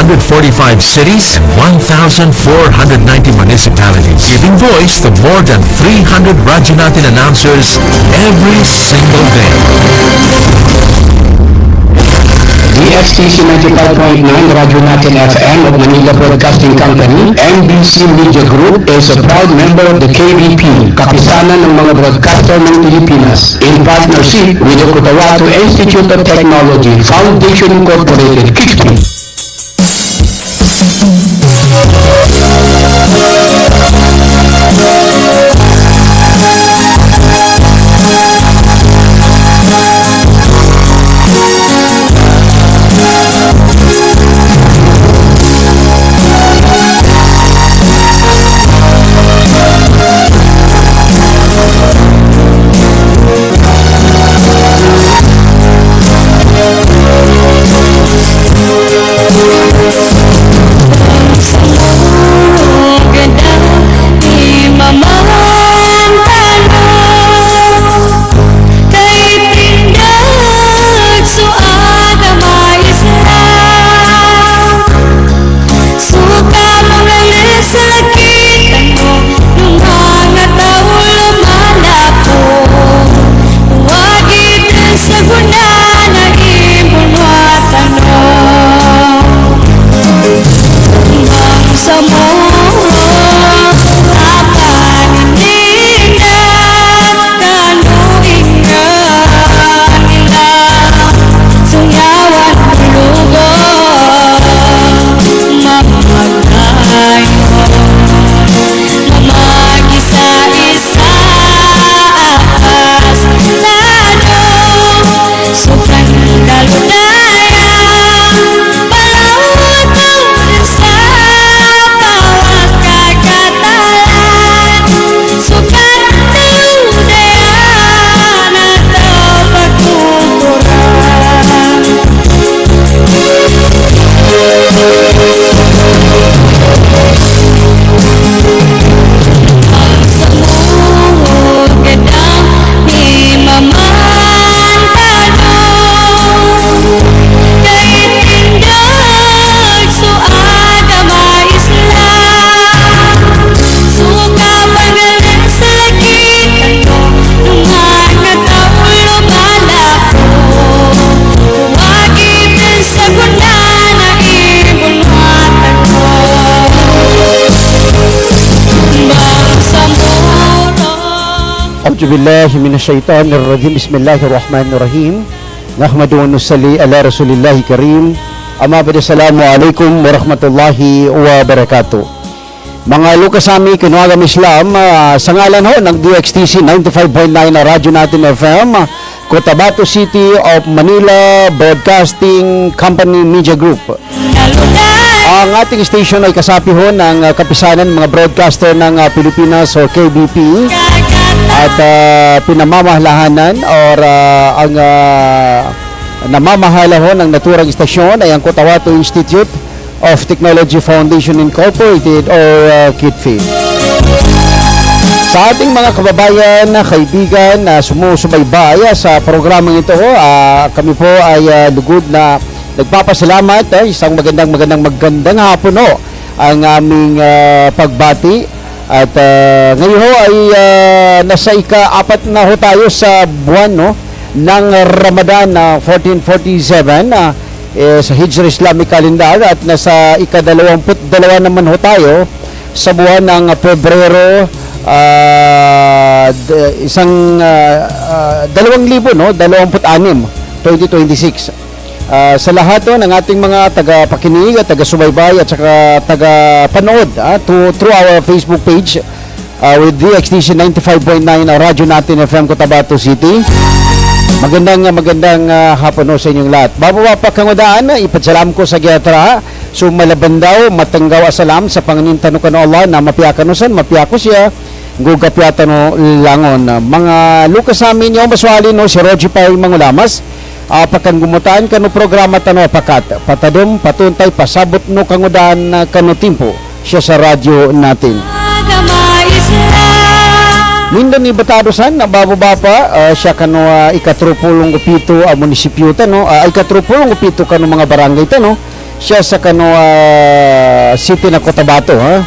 145 cities, 1,490 municipalities, giving voice to more than 300 Radyo Natin announcers every single day. DXTC 95.9 Radyo Natin FM of Manila Broadcasting Company, MBC Media Group is a proud member of the KBP, Kapisanan ng mga Broadcaster ng Pilipinas, in partnership with the Cotabato Institute of Technology, Foundation Incorporated, KICTI. A'udzubillahi minasyaitonirrajim. Bismillahirrahmanirrahim. Nahmadu wa nusalli ala Rasulillahi Karim. Amma ba'du, assalamu alaikum warahmatullahi wabarakatuh. Mga lukasami kinuwagam Islam, sa ngalan ho ng DXTC 95.9 na Radyo Natin FM, Cotabato City of Manila Broadcasting Company Media Group. Ang ating station ay kasapi ho ng Kapisanan mga broadcaster ng Pilipinas o KBP, at pinamamahalahanan or ang namamahala ho ng naturang istasyon ay ang Cotabato Institute of Technology Foundation Incorporated or KITFI. Sa ating mga kababayan, kaibigan na sumusubaybay sa programang ito, kami po ay lugod na nagpapasalamat. Isang magandang hapon ho ang aming pagbati. At ngayon ho ay nasa ika-4 na ho tayo sa buwan ng Ramadan na 1447 sa Hijra Islamic Calendar, at nasa ika-22 naman ho tayo sa buwan ng Pebrero 2026. Sa lahat ng ating mga taga-pakinig at taga-subaybay at saka taga-panood through our Facebook page with DXTC 95.9 Radyo Natin FM Cotabato City. Magandang hapon sa inyong lahat. Bababa pa kangodaan, ipagsalam ko sa gyatra, sumalabandaw, matanggaw asalam sa panganintano ka Allah na mapiakanusan, mapiako siya, gugapyatan langon. Mga lukas sa amin yung maswali si Roger Paul Mangulamas, pakan gumutaan kanu programa tano pakat patadom patuntay pasabot no kangudan kanu timpo siya sa radyo natin. Mindan ni batadosan na bababa pa siya kanu ikatrupulong upito a munisipyo tano ikatrupulong upito kanu mga barangay tano siya sa city na Cotabato, ha?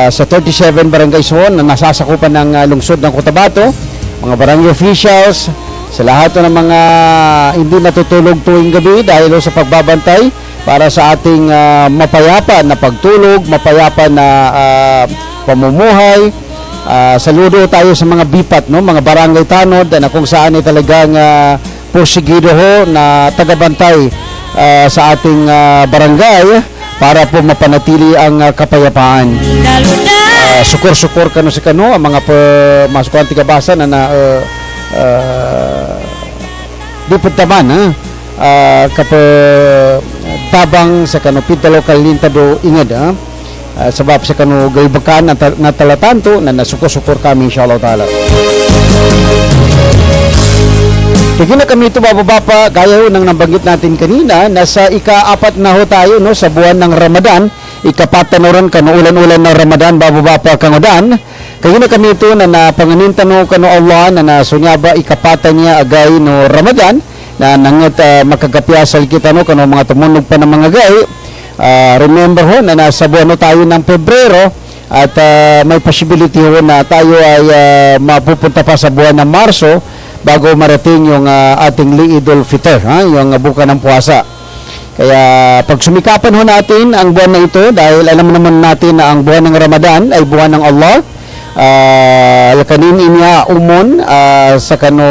Sa 37 barangay zone na nasasakupan ng lungsod ng Cotabato, mga barangay officials, sa lahat ng mga hindi natutulog tuwing gabi dahil sa pagbabantay para sa ating mapayapa na pagtulog, mapayapa na pamumuhay. Saludo tayo sa mga bipat, no, mga barangay tanod na kung saan ay talagang porsigido ho na tagabantay sa ating barangay para po mapanatili ang kapayapaan. Sukur-sukur kano si kano ang mga masukan tigabasa na di puntaman tabang sa kano pitalo kalintado ingad sabab sa kano gaybakan na talatanto na nasukur-sukur kami inshallah taala. Kaya na kami ito bababa gaya ho nang nabanggit natin kanina, nasa ika-4 na ho tayo, no, sa buwan ng Ramadan, ika-4 na ron kano ulan-ulan ng Ramadan bababa kangodan. Kaya na kami ito na napanganintan no kano Allah na nasunyaba ika-4 niya agay no Ramadan na nangat makagapyasal kita no kano mga tumunog pa ng mga gay. Remember ho na nasa buwan no tayo ng Pebrero at may possibility ho na tayo ay mapupunta pa sa buwan ng Marso bago marating yung ating Eidul Fitr, yung buka ng puwasa. Kaya pagsumikapan ho natin ang buwan na ito dahil alam naman natin na ang buwan ng Ramadan ay buwan ng Allah. Lakanin niya umon sa kano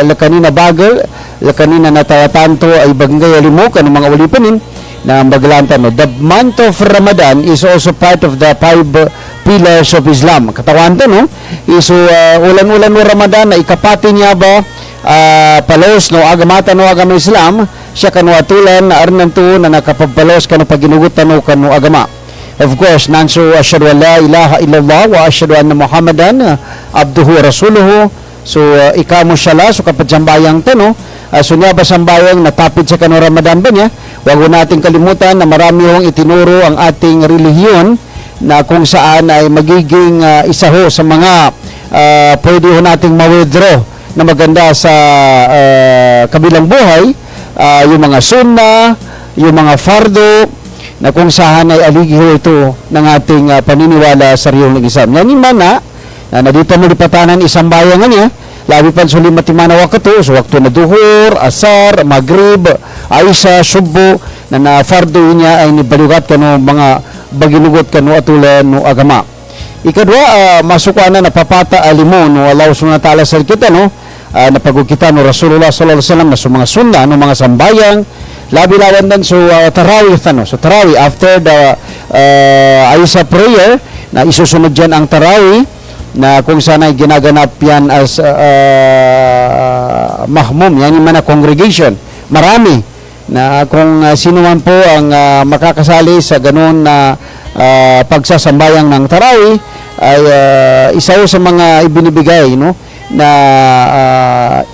lakanin na bagal, lakanin na natatanto ay bagnay alimok ang mga ulipanin na maglantan. The month of Ramadan is also part of the 5 pillars of Islam. Katawan to, no? Iso ulan-ulan no Ramadan na ikapati niya ba palos no agamata no agama Islam siya kanu atulan na arnan to na nakapagpalos kanu paginugutan no kanu agama. Of course, nanso asyhadu an la ilaha illallah wa asyhadu anna Muhammadan abduhu wa rasuluhu. So ikamo syala so kapadyambayang to, no? So niya ba sambayang natapid sa kanu Ramadan ba niya? Wag nating kalimutan na marami hong itinuro ang ating relihiyon na kung saan ay magiging isa ho sa mga pwede ho nating ma-withdraw na maganda sa kabilang buhay, yung mga sunna, yung mga fardo na kung saan ay aligi ho ito ng ating paniniwala sa riyong Islam. Yan yung mana na dito mo lipatanan isang bayan niya, labi pan sulim matimana wakato, so waktu na duhur, asar, maghrib, aisha, subo, na fardo niya ay nibalugat kano mga baginugot kano atulan no agama. Ikadua, masukan na napapata alimo no Allah subhanahu wa ta'ala sa kita, no, napagod kita no Rasulullah sallallahu alaihi wasallam na mga sunna no mga sambayang labi lawan dan so tarawih no. So tarawih after the Aisha prayer na isusunod diyan ang tarawih na kung saan ay ginaganap yan as mahmum, yan yung mga congregation. Marami na kung sino man po ang makakasali sa ganun na pagsasambayang ng tarawih ay isa sa mga ibinibigay, no, na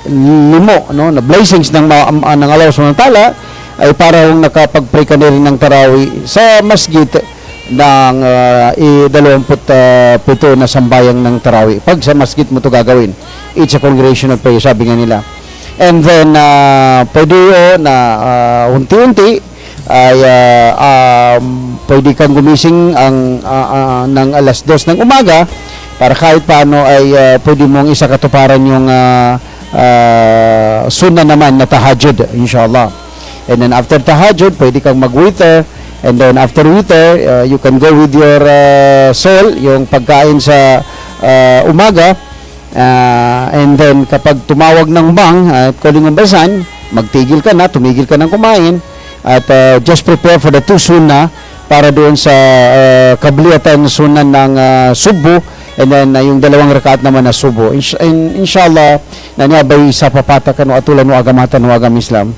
limo, no, na blessings ng Allah subhanahu wa ta'ala ay parang nakapag-pray ka na rin ng tarawih sa masjid ng 27 na sambayang ng tarawih. Pag sa masjid mo to gagawin, it's a congregational prayer, sabi nga nila. And then pwede na unti-unti ay pwede kang gumising ng alas 2 ng umaga para kahit paano ay pwede mong isa katuparan yung sunna naman na tahajjud, inshallah. And then after tahajjud, pwede kang mag-witr. And then after witr, you can go with your soul, yung pagkain sa umaga. And then kapag tumawag ng bang at calling ng basan, magtigil ka na, tumigil ka ng kumain at just prepare for the 2 sunnah para doon sa kabliyatan sunnah ng subo, and then yung 2 rakaat naman na subo. Inshallah na niya bay sa papatakan o atulan o agamatan o agam Islam.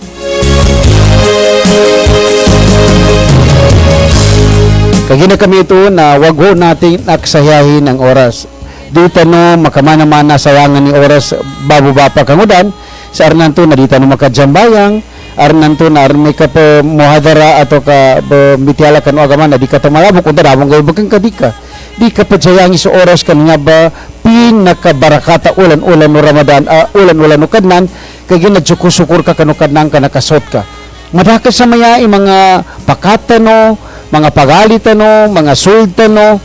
Kaya na kami ito na wag ho natin aksayahin ng oras. Dito no makamana-mana sayangan ni oras bababa pa kangudan sa arnanto na dito no makajambayang arnanto na armay ka po muhadara ato ka bitiala kan agama na di ka tamalabok kung darabong gawin bakang kadika di ka pa sayangi sa oras kan nga ba pinakabarakata ulan-ulan no Ramadan ulan-ulan no kadnan kaya nagsukur-sukur ka kanukadnan ka nakasot ka Madakas sa maya mga pakatano, mga pagalitano, mga sultano,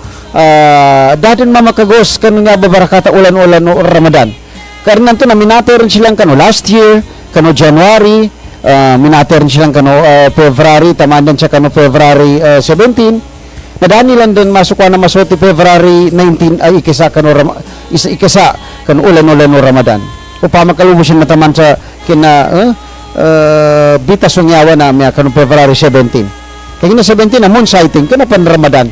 datin mamakagos kanu nga babarakata ulan-ulan no Ramadan. Karena nanto na minater silang kano last year, kano January, minater silang kano February, tamandan siya kano February 17. Nadani lang doon masuk na masuti February 19 ay ikisa kano ulan-ulan no Ramadan. Upama kalubos yung nataman sa kina bita sungyawa na miya kanong February 17. Kaya na 17 na moon sighting kana pan Ramadan.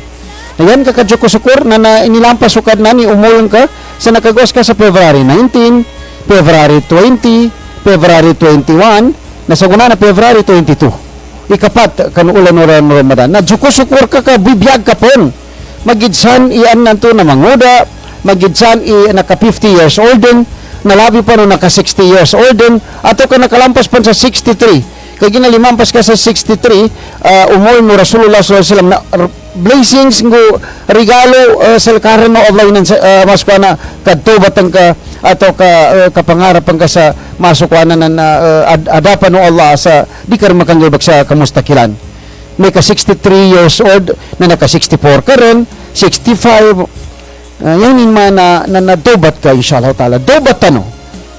Ayan kakadyo ko sukur na inilampas sukad na ni umulong ka sa nakagos ka sa February 19, February 20, February 21, nasa guna na February 22. Ikapat kanong ulan no Ramadan. Na ko sukur ka bibiyag ka pon. Magidsan iyan nanto na manguda, magidsan naka 50 years old din, nalabi pa no naka 60 years old din, ato ka nakalampas pa sa 63. Kaya ginalimampas ka sa 63, umol mo Rasulullah SAW na blessings ngo regalo sa karan no of line mas pa na kadtobatan ka ato ka kapangarapan ka sa masukwanan na adapan no Allah sa di ka makanggibag sa kamustakilan. May ka 63 years old na naka 64 ka rin, 65. Yan man na nadobat ka inshallah ta'ala. Dobat tano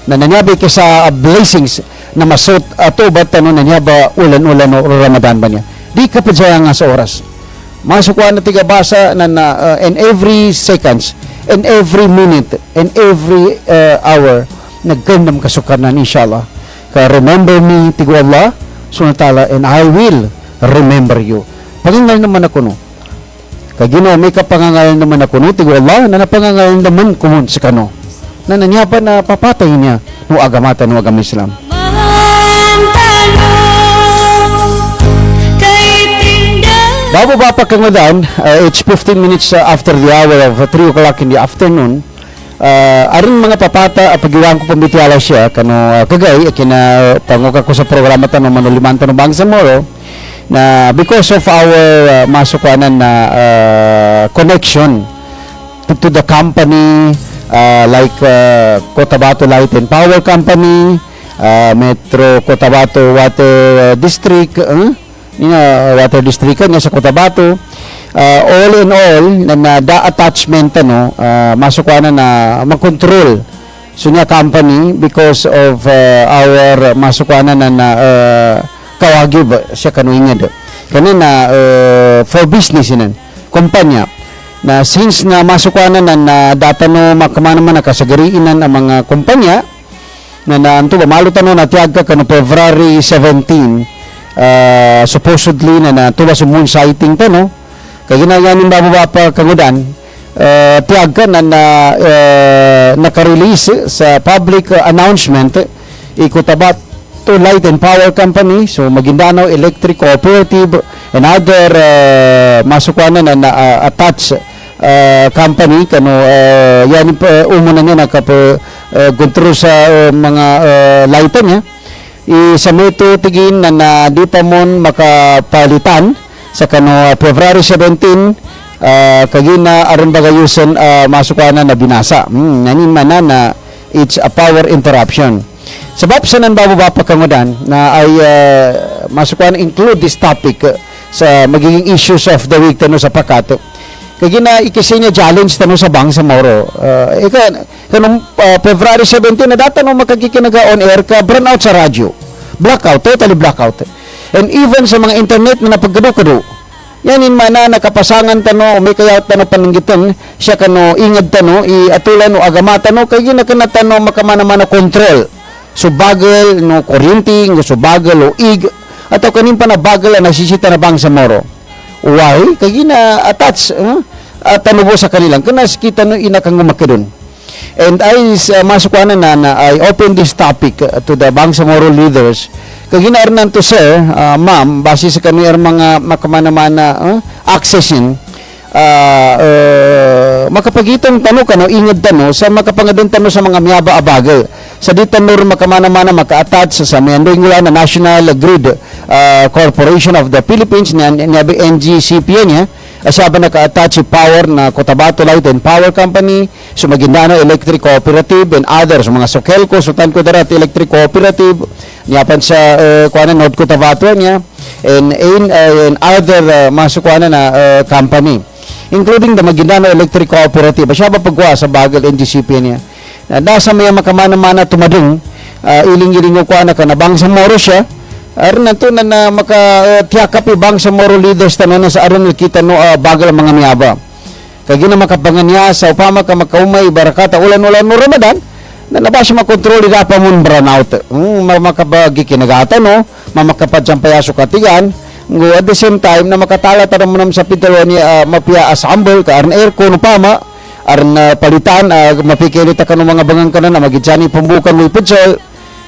na nanyabi ka sa blessings na masot tobat tano nanyaba ulan-ulan o Ramadan ba niya. Di ka padya nga sa oras. Masukwa na tiga basa na in every seconds, in every minute, in every hour nagkandam kasukanan inshallah. Ka remember me tigo Allah subhanahu wa ta'ala and I will remember you. Pagingal naman ako no. Kagino may kapangangalan naman ako no tigo Allah na napangangalan naman kumon sa kano. Na nanyapan na papatay niya no agamatan no agam Islam. Bago ba pa kangadan, it's 15 minutes after the hour of 3 o'clock in the afternoon. Aring mga papata pagiwang ko pambitiala siya kano kagay kina panguka ko sa programa tanong manulimanta no Bangsamoro na because of our masukanan na connection to the company like Cotabato Light and Power Company, Metro Cotabato Water District, Water District niya sa Cotabato. All in all na attachment masukanan na mag-control so niya company because of our masukanan na kawagib siya kanuingad kanina for business inan kumpanya na since na masukanan na data no makamana man nakasagariinan ang mga kumpanya na anto ba malutan no natiyag ka kano February 17 supposedly na tuwa sa moon sighting ta no kaya ginayanin bababa pa kangudan tiyag ka na naka-release sa public announcement Cotabato Light and Power Company, so Maguindanao Electric Cooperative and other masukanan na attach company kano yan umuna niya nakapuntrol sa mga lightan niya sa meto tigin na di pa mon makapalitan sa kano February 17 kagina aron bagayusan masukanan na binasa nanin man na it's a power interruption. Sabab sa nanbababa pa kangudan na ay masukan include this topic sa magiging issues of the week tano sa Pakato. Kagina ikisinya challenge tano sa Bangsamoro. Kanong February 17 na data no makakikinaga on air ka brownout sa radyo. Blackout, totally blackout. And even sa mga internet na napagkado-kado. Yanin mana nakapasangan tano may kayat tano paninggitan siya kano ingad tano iatulan o agamata no kagina kana tano makamana-mana control. So bagal no kuryente, so bagal o ig ato kanin pa na bagal na nasisita na Bangsamoro. Why? Kaya na attach tanubo sa kanilang kana kita no inakang makidon. And I masukanan na I open this topic to the Bangsamoro leaders. Kaya ginarnan to sir, ma'am, base sa kaniyang mga makamana-mana accessin makapagitong tano kano ingad tano sa makapangadon tano sa mga miyaba abagal sa di tanor makamana-mana maka-attach sa Mayandingula na National Grid Corporation of the Philippines niya NGCP niya Asya ba naka-attach power na Cotabato Light and Power Company, Sumaguindano Electric Cooperative and others, mga Sokelco, Sultan Kudarat Electric Cooperative, niyapan sa kuanan North Cotabato niya, and other masukuanan na company, including the Maguindano Electric Cooperative. Asya ba pagwa sa Bagal NGCP niya. Nasa may makamana-mana tumadung, iling-iling ko na kanabang sa moro siya, aron nato na makatiyakap ibang sa moral leaders tanan sa aron kita no bagal ang mga miyaba. Kay gina makapangan niya sa upama ka makaumay barakata ulan-ulan no Ramadan na nabasa makontrol ida pa mun burnout. Makabagi kinagata no, mamakapadsampayaso katigan. Ngo at the same time na makatala tanan mo sa pitalo ni mapia assemble ka aron aircon upama aron palitan mapikilita kanu mga bangang kanan na magijani pambukan mo putsol.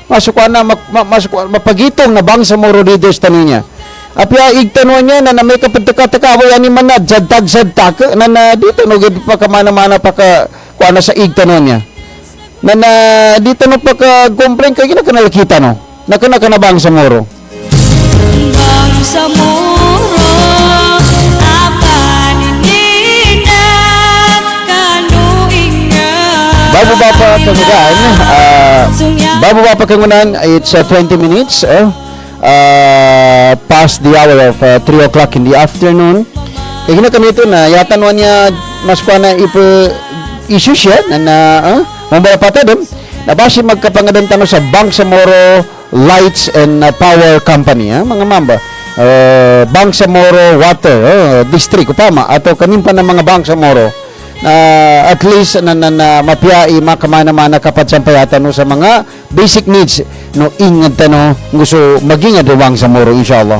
Masukuan na mapagitong na bang sa moro leaders taninya. Apya igtanwa niya na may kapadtaka-taka ani man na jadtag na dito no gid pa kamana-mana pa ka kuana sa igtanwa niya. Na dito no pa ka complain kay gina kanalakita no. Nakana kana bang sa moro. Bang sa moro Bago ba pa kangunan, it's 20 minutes past the hour of 3 o'clock in the afternoon. Kaya gina kami ito na yatanwa niya mas pa na issue siya na mambala pa tayo na basi magkapangadan tano sa Bangsamoro Lights and Power Company, mga mamba. Bangsamoro Water District upama ato kanin pa ng mga Bangsamoro at least na mapiyai makamana-mana kapag sampayatan no sa mga basic needs no ingad no gusto maging adawang sa moro inshallah.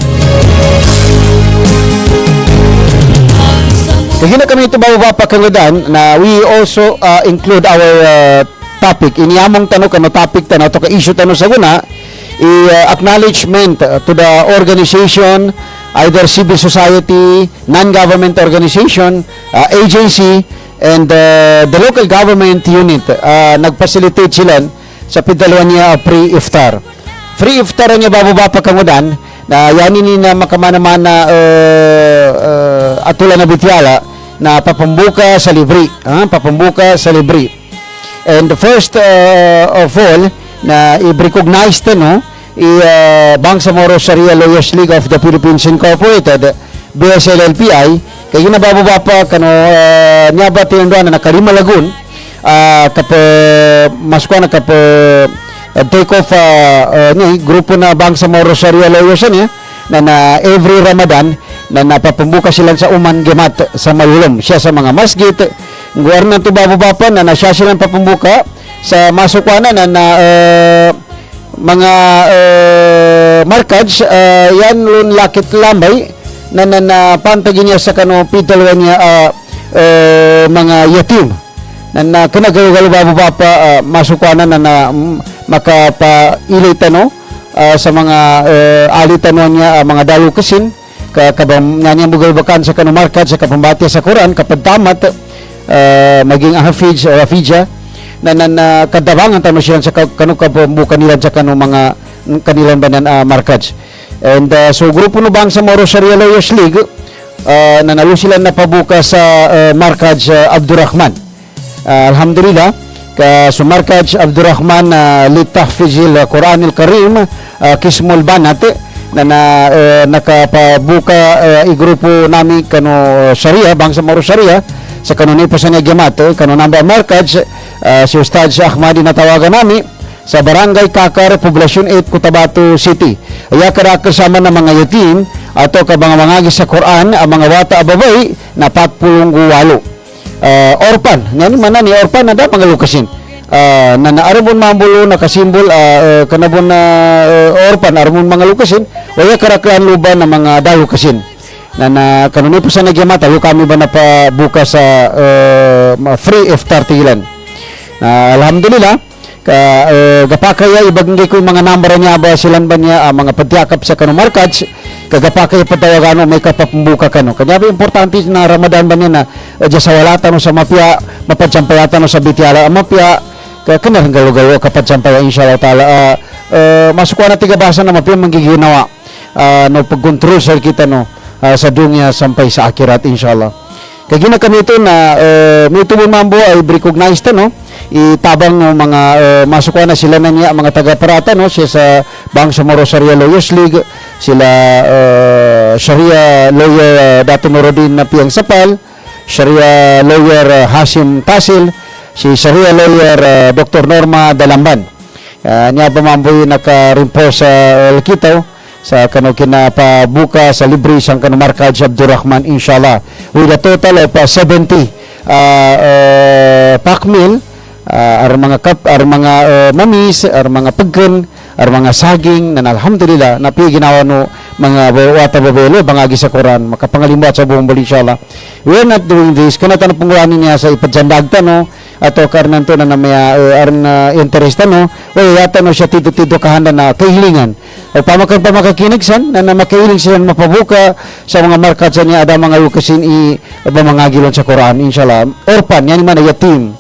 Kaya kami ito bababa pakangadan na we also include our topic iniyamong tanong kano topic tano to ka issue tano sa guna acknowledgement to the organization, either civil society, non-government organization, agency, and the local government unit. Nag-facilitate sila sa pidalwa niya pre-iftar. Free iftar niya bababa pakangudan na yanin ni na makamana-mana atula na bityala na papambuka sa libre. Papambuka sa libre. And the first of all, na i-recognize no Bangsamoro Sharia Lawyers League of the Philippines Incorporated, BSLLPI, kay ginabababa pa kano niya ba tinunduan na nakarima lagun masukwa na take off grupo na Bangsamoro Sharia Lawyers niya na every Ramadan na napapambuka sila sa Uman Gemat sa Malulom siya sa mga masjid nguwar na ito bababa pa na siya silang papambuka sa masukwana na mga markage yan lun lakit lambay na pantagin niya sa kano pitalwa niya mga yatim na kanagalo bababa pa masukwana na makapailita no sa mga alitan niya mga dalukasin kabang niya mugalbakan sa kano markage sa kapambati sa Quran kapag tamat maging hafiz o hafidja na kadabangan tano siya sa kanukabumbukan nila sa kanong mga kanilang banan markage. And so grupo no Bangsamoro Sharia Lawyers League nanalo sila na pabuka sa markage Abdurrahman. Alhamdulillah ka so markage Abdurrahman litahfizil Quranil Karim Kismul Banat na nakapabuka i-grupo nami kano Sharia Bangsamoro Sharia sa kanunay po sa Nagyamat kano number markage si Ustad Ahmadi na tawagan nami sa Barangay Kakar, Poblasyon 8, Cotabato City. Iya kasama ng mga yatim ato kabang mangagi sa Quran ang mga wata ababay na 48. Orpan, ngani man ni orpan na da mga lukasin. Na naarabon mambulo nakasimbol kanabon na orpan arabon mga lukasin o iya karaklan luban ng mga dalukasin. Na kanunay po sa Nagyamat kami ba na pa buka sa free iftar tigilan. Alhamdulillah gapakaya ibagay ko mga number niya ba silan ba niya mga padyakap sa kanong markage kagapakaya patawagano may kapapumbuka kano kanya ba importante na Ramadan ba niya na sa walata no sa mapya mapadsampayata no sa bityala mapya kanang galugaw kapadsampaya inshallah taala masukuan na tigabasa na mapya manggiginawa no pagkontrol sa kita no sa dunya sampay sa akirat inshallah. Kaya gina kami ito na may tubong mambo ay recognize ta, no? Itabang ng mga masukuha na sila na niya mga taga-parata, no? Siya sa Bangsamoro Sharia Lawyers League, sila Sharia lawyer Dato Nuruddin na Piang Sapal, Sharia lawyer Hashim Tasil, si Sharia lawyer Dr. Norma Dalamban. Niya ba mamboy naka-rimpo sa Lakitaw sa kano kinapabuka sa libre sang kano Markaj Abdurrahman inshallah with a total of 70 pack meal ar mga cup ar mga mamis ar mga pagkan ar mga saging na alhamdulillah napi ginawa no mga wata babelo bangagi sa Quran makapangalimbat sa buong bali inshallah. We are not doing this kana tan pungulanin niya sa ipadjandagta, no, ato karnan to na may interest, no, o yata no siya tito kahanda na kahilingan o pamakakinigsan na makahiling sila mapabuka sa mga markat sa niya ada mga lukasin bamangagilon sa Quran inshallah orpan yan man yatim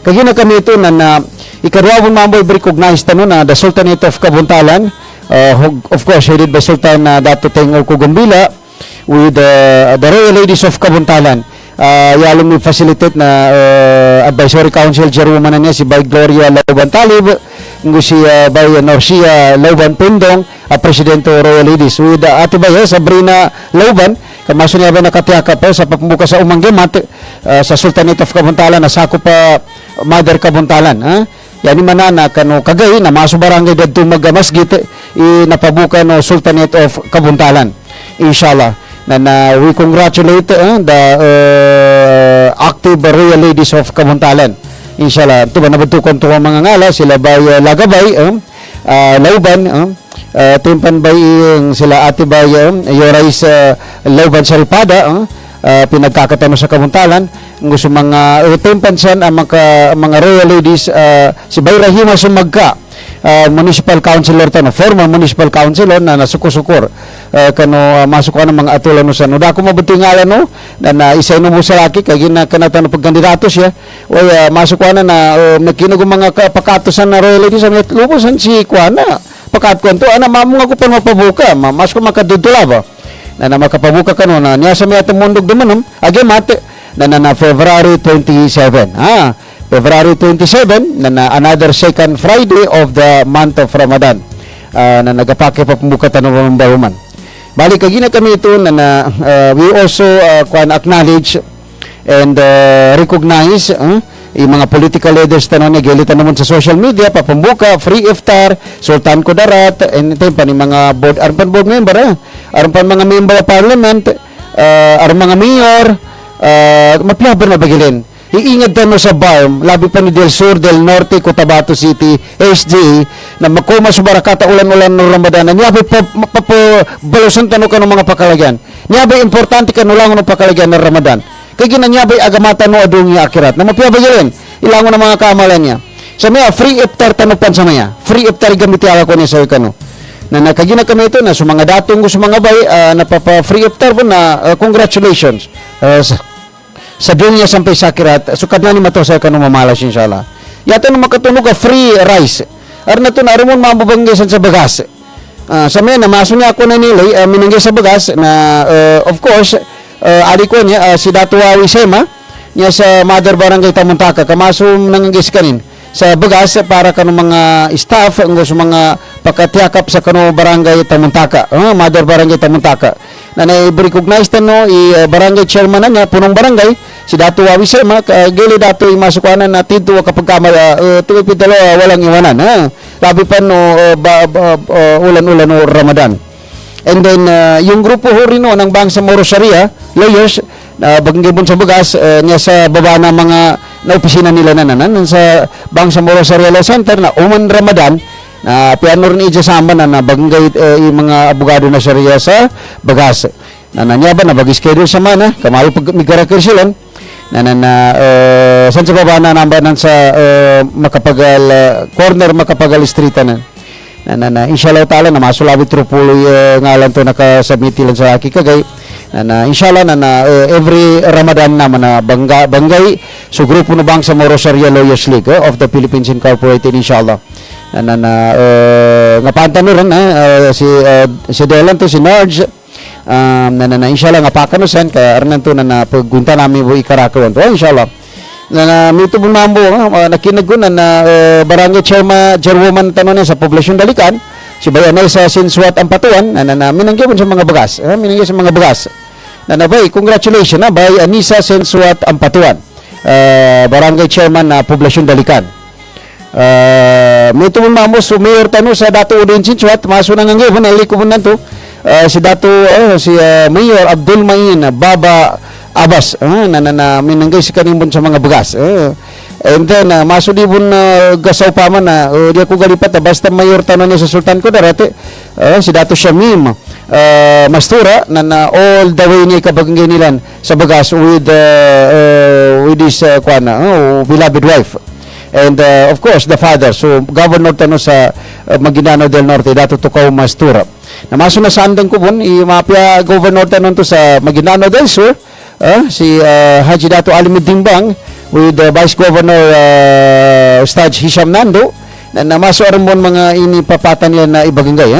kagina kami ito na ikaduawang mamboy recognized, no, na the Sultanate of Kabuntalan, of course headed by Sultan Dato Teng Kugumbila with the Royal Ladies of Kabuntalan. Yalong may facilitate na advisory council chairwoman na niya si Bay Gloria Lauban Talib, si Bay Norcia Lauban Pindong, presidente Royal Ladies with Ate Bay Sabrina Lauban, kamaso niya ba nakatiyaka pa sa pagbuka sa umanggimat sa Sultanate of Kabuntalan na sako pa Mother Kabuntalan, ha? Yani manana kano kagay na maso barangay dadto magmasgit napabuka no Sultanate of Kabuntalan inshallah. Na we congratulate the active Royal Ladies of Kabuntalan inshallah. Ito ba nabatukon to mga ngala sila Bay Lagabay Lauban timpan bay sila Ate Bay Yorais Lauban Saripada pinagkakatano sa Kabuntalan gusto mga timpan san ang mga Royal Ladies si Bay Rahima Sumagka municipal councilor tano, former municipal councilor na nasuko-sukur kano masuk ng mga atulan no san. Dako mabutingalan, no, na isa no mo sa laki kay kanata no pagkandidato siya. Way masuk na nakinog mga pakatosan na Royal Ladies sa lubusan si kuana. Pakat ko to ana mamunga ko pa mapabuka, mas ko makadudula ba. Na makapabuka kano na niya sa may atamundog dumanom agimat na February 27. February 27 na another second Friday of the month of Ramadan na nagapake pa pambuka tanong bahuman. Balik kagina kami ito na we also acknowledge and recognize yung mga political leaders tanong na gilitan naman sa social media papambuka free iftar Sultan Kudarat and ito pa ni mga board member arpan mga member of parliament mga mayor maplabar na bagilin. Iingat tayo sa BARM, labi pa ni Del Sur, Del Norte, Cotabato City, SJ, na makuma sa barakata ulan-ulan ng Ramadan. Niyabi balusan tanong ka ng mga pakalagyan. Niyabi importante ka lang ng pakalagyan ng Ramadan. Kaya ginanyabi agamata no adong niya akirat. Na mapiyabagalin, ilangon ng mga kamalan niya. Sa maya, free iftar tanupan sa maya. Free iftar gamitiala ko niya sa ikano. Na nakagina kami ito na sa mga datong sa mga bay, napapa-free iftar po na congratulations. Sa dunya sampay sakirat sukad na ni mato sa kanong mamalas inshallah. Yato na makatunog free rice. Arna to na rimon mababanggesan sa bagas. Sa may namaso niya ako na nilay minangge sa bagas na of course ali ko niya si Dato Wawi Sema niya sa Mother Barangay Tamuntaka kamaso nanggis kanin sa bagas para kanong mga staff ng sa mga pagkatiyakap sa kanong Barangay Tamuntaka. Mother Barangay Tamuntaka. Na na-recognize no barangay chairman na niya punong barangay si Dato Wawi Sema gili dato imasukanan na tidto kapag tuwi dalawa walang iwanan labi pa no ulan-ulan no Ramadan. And then yung grupo ho rin ng Bangsamoro Sharia Lawyers baggibon sa bagas niya sa baba na mga na opisina nila nanan sa Bangsamoro Sharia Law Center na uman Ramadan na piano rin ijasama na nabanggay yung mga abogado na Sharia sa bagas na nanyaba na bag-schedule sa mana kamalo pag migarakir sila san sa baba na nambanan sa makapagal corner makapagal street na inshallah ta'ala na masulabit trupuloy ngalan to nakasubmitilan sa aki kagay na inshallah every Ramadan naman na banggay so grupo no Bangsamoro Sharia Lawyers League of the Philippines Incorporated inshallah nga pantano rin si Delan to si Narj na inshallah nga pakanusan ka arnan to na paggunta namin mo ikarakawan to inshallah na mito po mambo nakinagunan na barangay chairwoman tanon sa poblasyon Dalikan si Bayanay sa Sinsuat Ampatuan na minanggyan sa mga bagas minanggyan sa mga bagas na bay congratulations na bay Anisa Sinsuat Ampatuan barangay chairman na poblasyon Dalikan mito po mambo so mayor tano sa Dato Udin Sinsuat maso nang ngayon na iliko mo nanto si Dato si Mayor Abdul Main Baba Abbas na minanggay si kanimbon sa mga bagas and then masudibon gasaw pa man di ako galipat basta mayor tanon niya sa Sultan Kudarat si Dato Shamim Mastura na all the way niya kabaganggay nilan sa bagas with his beloved wife and of course the father so governor tanon sa Maguindanao del Norte Dato Tukaw Mastura namaso na sa andang kubon i-mapia governor tanon to sa Maguindanao del Sur si Haji Dato Alimuddin Bang with Vice Governor Ustad Hisham Nando na namaso aron mon mga inipapatan niya na ibaganggay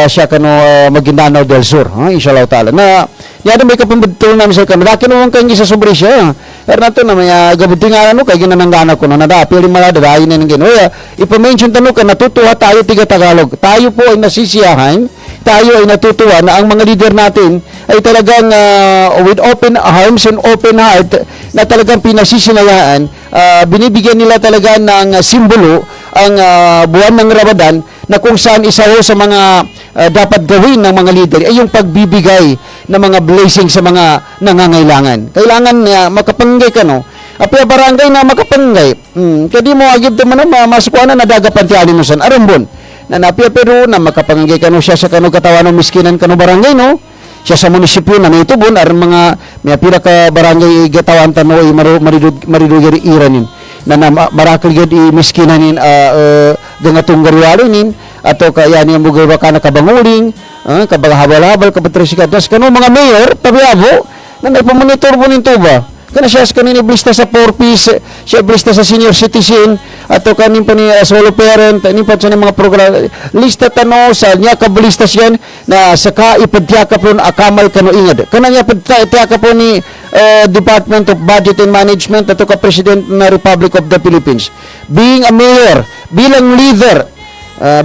siya kano Maguindanao del Sur inshallah taala na yada may kapamudtol namin sa kanila kinuwang kang isa sobre siya karena to na may gabutingan ano kay ginananggana ko na nadapil mga dadayin na ngin ipa-mention tano ka natutuwa tayo tiga Tagalog tayo po ay nasisiyahan tayo ay natutuwa na ang mga leader natin ay talagang with open arms and open heart na talagang pinasisinayaan binibigyan nila talaga ng simbolo ang buwan ng Ramadan na kung saan isa sa mga dapat gawin ng mga leader ay yung pagbibigay ng mga blessing sa mga nangangailangan. Kailangan makapanggay ka no. Apya barangay na makapanggay. Kadi mo agib man masukuan na dagapan ti alinusan arambon. Na napia pero na makapanggay ka no siya sa kano katawan ng miskinan kano barangay no. Siya sa munisipyo na may tubon aron mga may pila ka barangay gatawan tano ay maridugir iranin na marakal gid miskinanin gangatong garwalinin ato kaya niya mugay ka nakabanguling kabaghabal-habal kapatrisikat kano mga mayor pabiabo na nagpamonitor po ninto ba kana siya kanini blista sa 4-piece siya blista sa senior citizen ato kanin pa ni solo parent ni pa sa mga program lista tano sa niya ka blista siya na saka ipadya pon akamal kano ingad kana niya padya po ni Department of Budget and Management ato ka President na Republic of the Philippines being a mayor bilang leader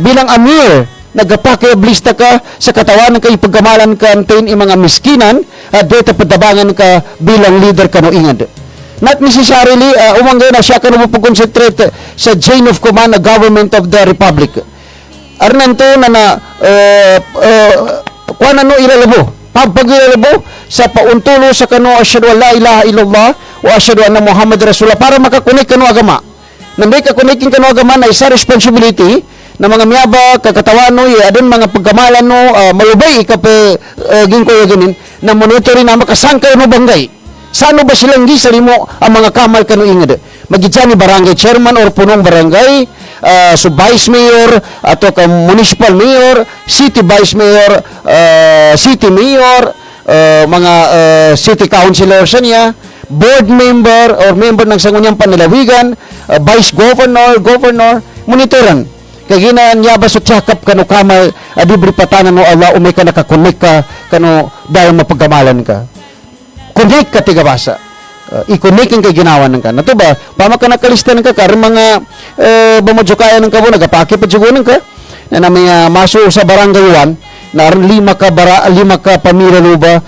bilang amir nagapake blista ka sa katawan ng kay pagkamalan kantin mga miskinan at dito padabangan ka bilang leader kano ingad not necessarily umanggay na siya kano mo-concentrate sa chain of command na government of the republic arnan to na kuan ano ilalabo pagpagilabo sa pauntulo sa kano asyhadu an la ilaha illallah wa asyhadu anna Muhammad Rasulullah para makakunik kano agama nanday ka kunikin kano agama na isa responsibility na mga miyaba kakatawano adun mga pagkamalan no malubay kape ginkoy ganin na monitoring na makasangkay no bangay sano ba silang gisali mo ang mga kamal kano ingad magidyan ni barangay chairman or punong barangay so vice mayor ato ka municipal mayor city vice mayor city mayor mga city councilor sa niya board member or member ng sangunyang panlalawigan vice governor monitoran kay ginaan niya ba sa tsakap kano kamal adibri patanan no Allah umay ka nakakonek ka kano dahil mapagkamalan ka connect ka tiga basa i-connecting kay ginawan ng ka nato ba pama ka nakalista ng ka karon mga bamajukayan ng ka mo nagapaki pa jugonan ka na may maso sa barangay 1 na lima ka pamilya no ba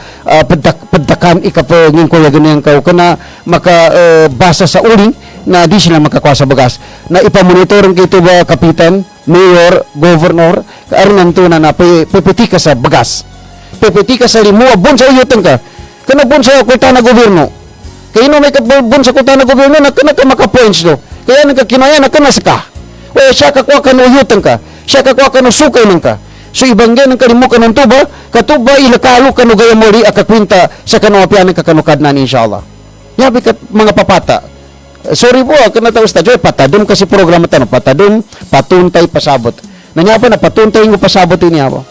paddakan ikapagin ko ganyan ka kana makabasa sa uling na di sila makakuha sa bagas na ipamonitoring kay ito ba kapitan, mayor, governor karon nanto na pipiti ka sa bagas pipiti ka sa limo bon sa uyutan ka kana bon sa kulta na gobyerno kay no may bon sa kulta na gobyerno na kana ka maka-points do kaya nagkakinaya na kana sa ka o siya kakuha ka no uyutan ka siya kakuha ka no sukay nang ka so ibangge ng kanimo kanon tuba katuba ilakalo kanu gayamori akakwinta sa kanu apian ka kanukadnan inshallah yabi ka mga papata sorry po kana taos ta joy patadum kasi programa tano patadum patuntay pasabot nanya pa na patuntay ngo pasabot ini ako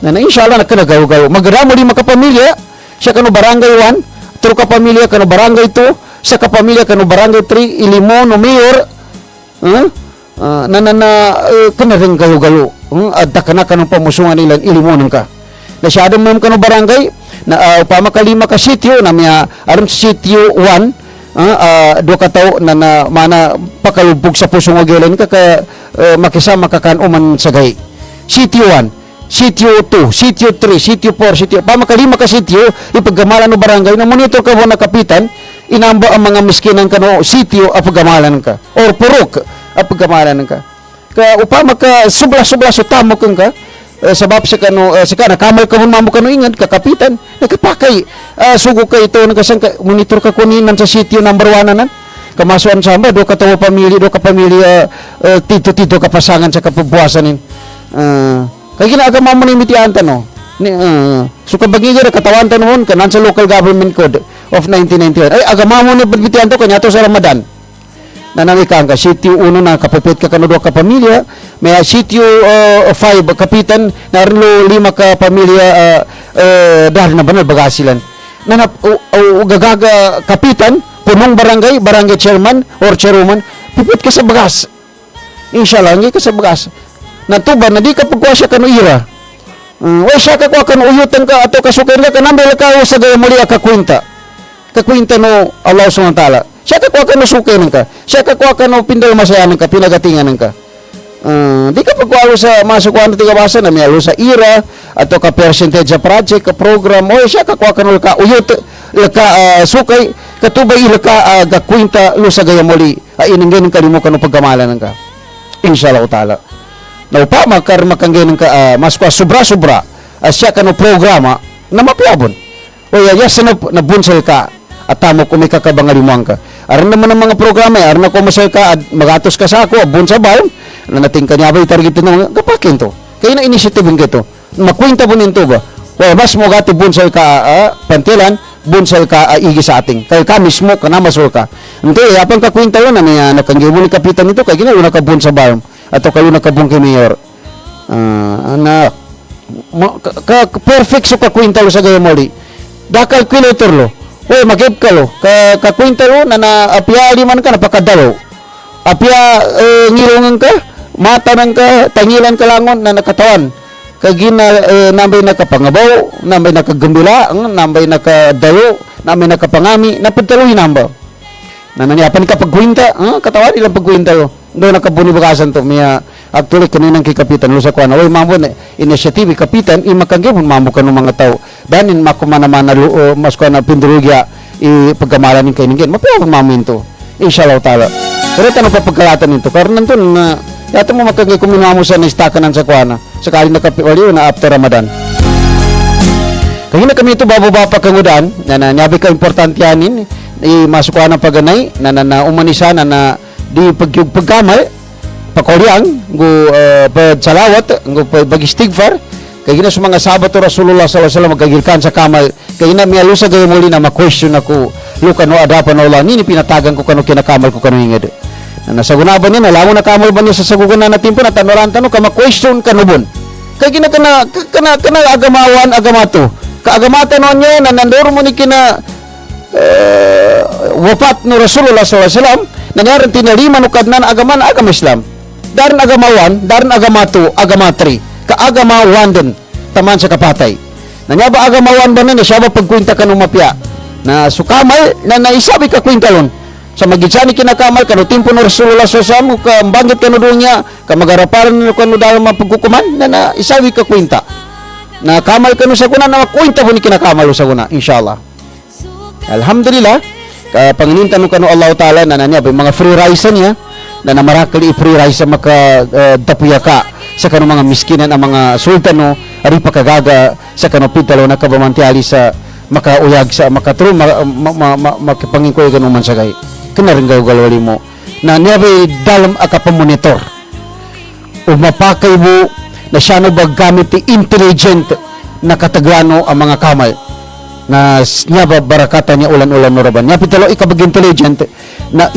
na inshallah nakanagaw-gaw magramo di makapamilya siya kanu barangay 1 tro ka pamilya kanu barangay 2 sa kapamilya kanu barangay 3 ilimo no mayor kana ring gaw-gaw adda kana kanang pamusungan ilang ilimo nang ka nasyado mo kano barangay na upama kalima ka sitio na miya aron sa sitio 1 do ka tawo na mana pakalubog sa pusong agilan ka makisama ka kanuman sa gay. Sitio 1, Sitio 2, Sitio 3, Sitio 4, Sitio pamakalima ka sitio ipagamalan no barangay na monitor ka mo na kapitan inamba ang mga miskinan kano sitio apagamalan ka or purok apagamalan ka upama ka subla-subla so tamo kang ka sabab sa kano sa kana kamal ka mamo kano ingad ka kapitan nagpakay sugo ka ito nagasan ka monitor ka kuninan sa sitio number 1 nan kamasuan samba do ka tawo pamilya tito ka pasangan sa kapabuasan nin kaya ginagama mo ni mitian no so kabagi gira katawan tanon kanan sa local government code of 1991 ay agama mo ni mitian to kanya to sa Ramadan nanangikang ka sitio 1 na kapupit ka kano ka pamilya may sitio 5 kapitan narlo 5 ka pamilya dahil na banal bagasilan na gagaga kapitan punong barangay chairman or chairwoman pipit ka sa bagas inshallah ngi ka sa bagas natuban na di ka pagkuha siya kano ira way siya ka kuha kano uyutan ka ato kasukin ka kanambel ka sa gaya muli kakwinta no Allah SWT siya ka kuha kano sukin ka siya ka kuha kano pindal masayanan ka pinagatingan ka di ka pagkuha sa masukuhan na tigabasa na may sa ira ato ka percentage sa project ka program o siya ka kuha kano ka uyut ka sukay katubay ka gakwinta lo sa gaya muli iningin ka mo kano pagkamalan ka inshallah ta'ala na upama kar makanggenan ka mas kwa sobra-sobra siya kano programa na mapiabon o yes na bunsel ka at tamo kung may kakabangalimuang ka aron naman ang mga programa aron ako masay ka magatos ka sa ako bunsa ba na nating kanyabay targetin ng kapakin to kaya na initiative ng ito makwinta po ninto ba o mas mo gati bunsel ka pantilan bunsel ka igi sa ating kaya ka mismo ka na masol ka hindi yapang kakwinta yun na nakanggibo ni kapitan nito kaya ginalo ka bunsa ba ato kayo nakabungki mayor na perfect so kakwintalo sa gayo muli da calculator lo oy magib ka lo kakwintalo na apya man ka napakadalo apya ngilungan ka mata nang ka tangilan ka langon na nakatawan kagina nambay nakapangabaw nambay nakagambila nambay nakadalo nambay nakapangami napadtaloy namba nananyapan ka pagkwinta katawan ilang pagkwinta lo do nakabuni bakasan to miya actually kaninang kikapitan lo sa kuan oy mamo initiative kapitan imakanggebon mamo kanu mga tao danin makumanaman na mas kuan na pindurugya pagkamalan ning kainin mapiawon mamo into inshallah taala pero tanong papagkalatan nito karon nanton na yato mo makangge kuminamo sa istakanan sa kuan sakali nakapiwali na after Ramadan kaya na kami ito bababa pa kangudan na nyabi ka importante yanin masukuan ang paganay na umanisa na di pagkamal pakoryang go salawat go bagistigfar kay gina sa mga sabato Rasulullah sallallahu alaihi wasallam magagilkan sa kamal kay na mialo sa gayo muli na ma-question ako luka no adapan no lang ni pinatagan ko kano kinakamal ko kano inged na nasaguna ba niya nalamo na kamal ba niya sa sagugan na timpo na tanoran ka ma-question kanubon kay gina kana agamawan agamato kaagamatan no niya na nandoro mo ni kina wafat no Rasulullah sallallahu alaihi wasallam nangyari tinalima no kadnan agama na agama Islam darin agama 1 darin agama 2 agama 3 ka agama 1 din taman sa kapatay nanyaba agama 1 ba na siya ba pagkwinta kanong mapya na sukamal na naisabi ka kwintalon sa magitsani kinakamal kano timpo no Rasulullah sallallahu alaihi wasallam ka banggit kano dunya ka magaraparan no kano dahil mapagkukuman na isabi ka kwinta na kamal kano sa kuna na kwinta po ni kinakamal sa kuna inshallah alhamdulillah panginintan kano Allah Ta'ala na niya mga free rice niya na namarakali free rice maka dapuya ka sa kano mga miskinan ang mga sultano ari pakagaga sa kano pitalo na kabamantiali sa makauyag sa makatro makipangingkoy gano man sagay kanaring galwali mo na niya dalam akapamonitor o mapakay mo na siya no baggamit intelligent na katagrano ang mga kamal na niya barakata niya ulan-ulan no raban niya pitalo ikabag intelligent na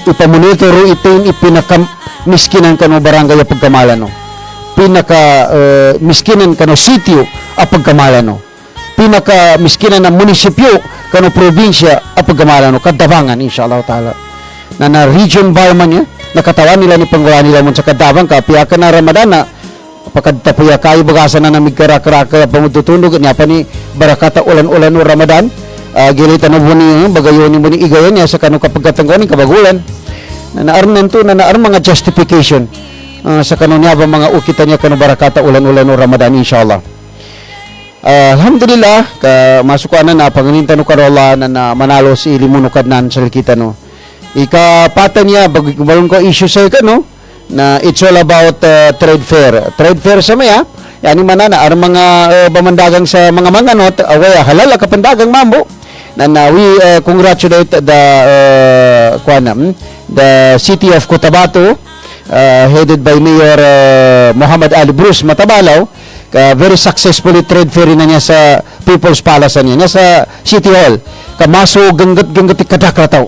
ipamonitor itin ipinakam miskinan kano barangay a pagkamalan no pinaka miskinan kano sitio a pagkamalan no pinaka miskinan na munisipyo kano probinsya a pagkamalan no kadabangan inshallah taala na region ba man niya nakatawan nila ni panggawa nila mo sa kadabang kapiyakan na Ramadan na pakadtapuya kayo bagasan na namig karak-karak pamututunog niya pa ni barakata ulan-ulan o Ramadan. Gilitan na mo ni bagayon mo ni igayon niya sa kanong kapagkatanggawan kabagulan. Na naarnan to na naarn mga justification sa kanong niya ba mga ukitan niya kanong barakata ulan-ulan o Ramadan inshallah. Alhamdulillah masukuan na panganintan no karola na manalo si limunukad nan sa kita no. Ikapatan niya balon ko issue sa no na it's all about trade fair. Trade fair sa maya, yani manana ar mga bamandagang sa mga manganot, away halal kapandagang mambo. Na we congratulate the city of Cotabato headed by Mayor Muhammad Ali Bruce Matabalaw. Very successfully trade fair na niya sa People's Palace niya sa City Hall. Kamaso ganggat kadakrataw.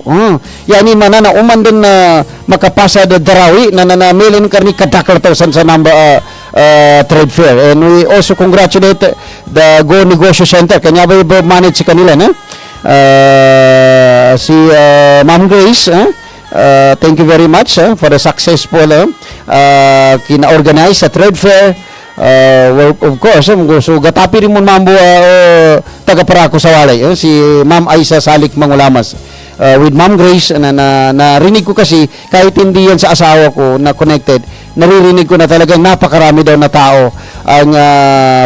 Yani manana umandan na makapasa da darawi na melin karni kadakrataw sa namba trade fair. And we also congratulate the Go Negosyo Center. Kanya ba manage si kanila na? Si Ma'am Grace, thank you very much for the successful kina-organize sa trade fair. Well, of course, so gatapi rin mo mambo taga-Parako sa walay si Ma'am Aisa Salik Mangulamas with Ma'am Grace na narinig ko kasi kahit hindi yan sa asawa ko na connected, naririnig ko na talagang napakarami daw na tao ang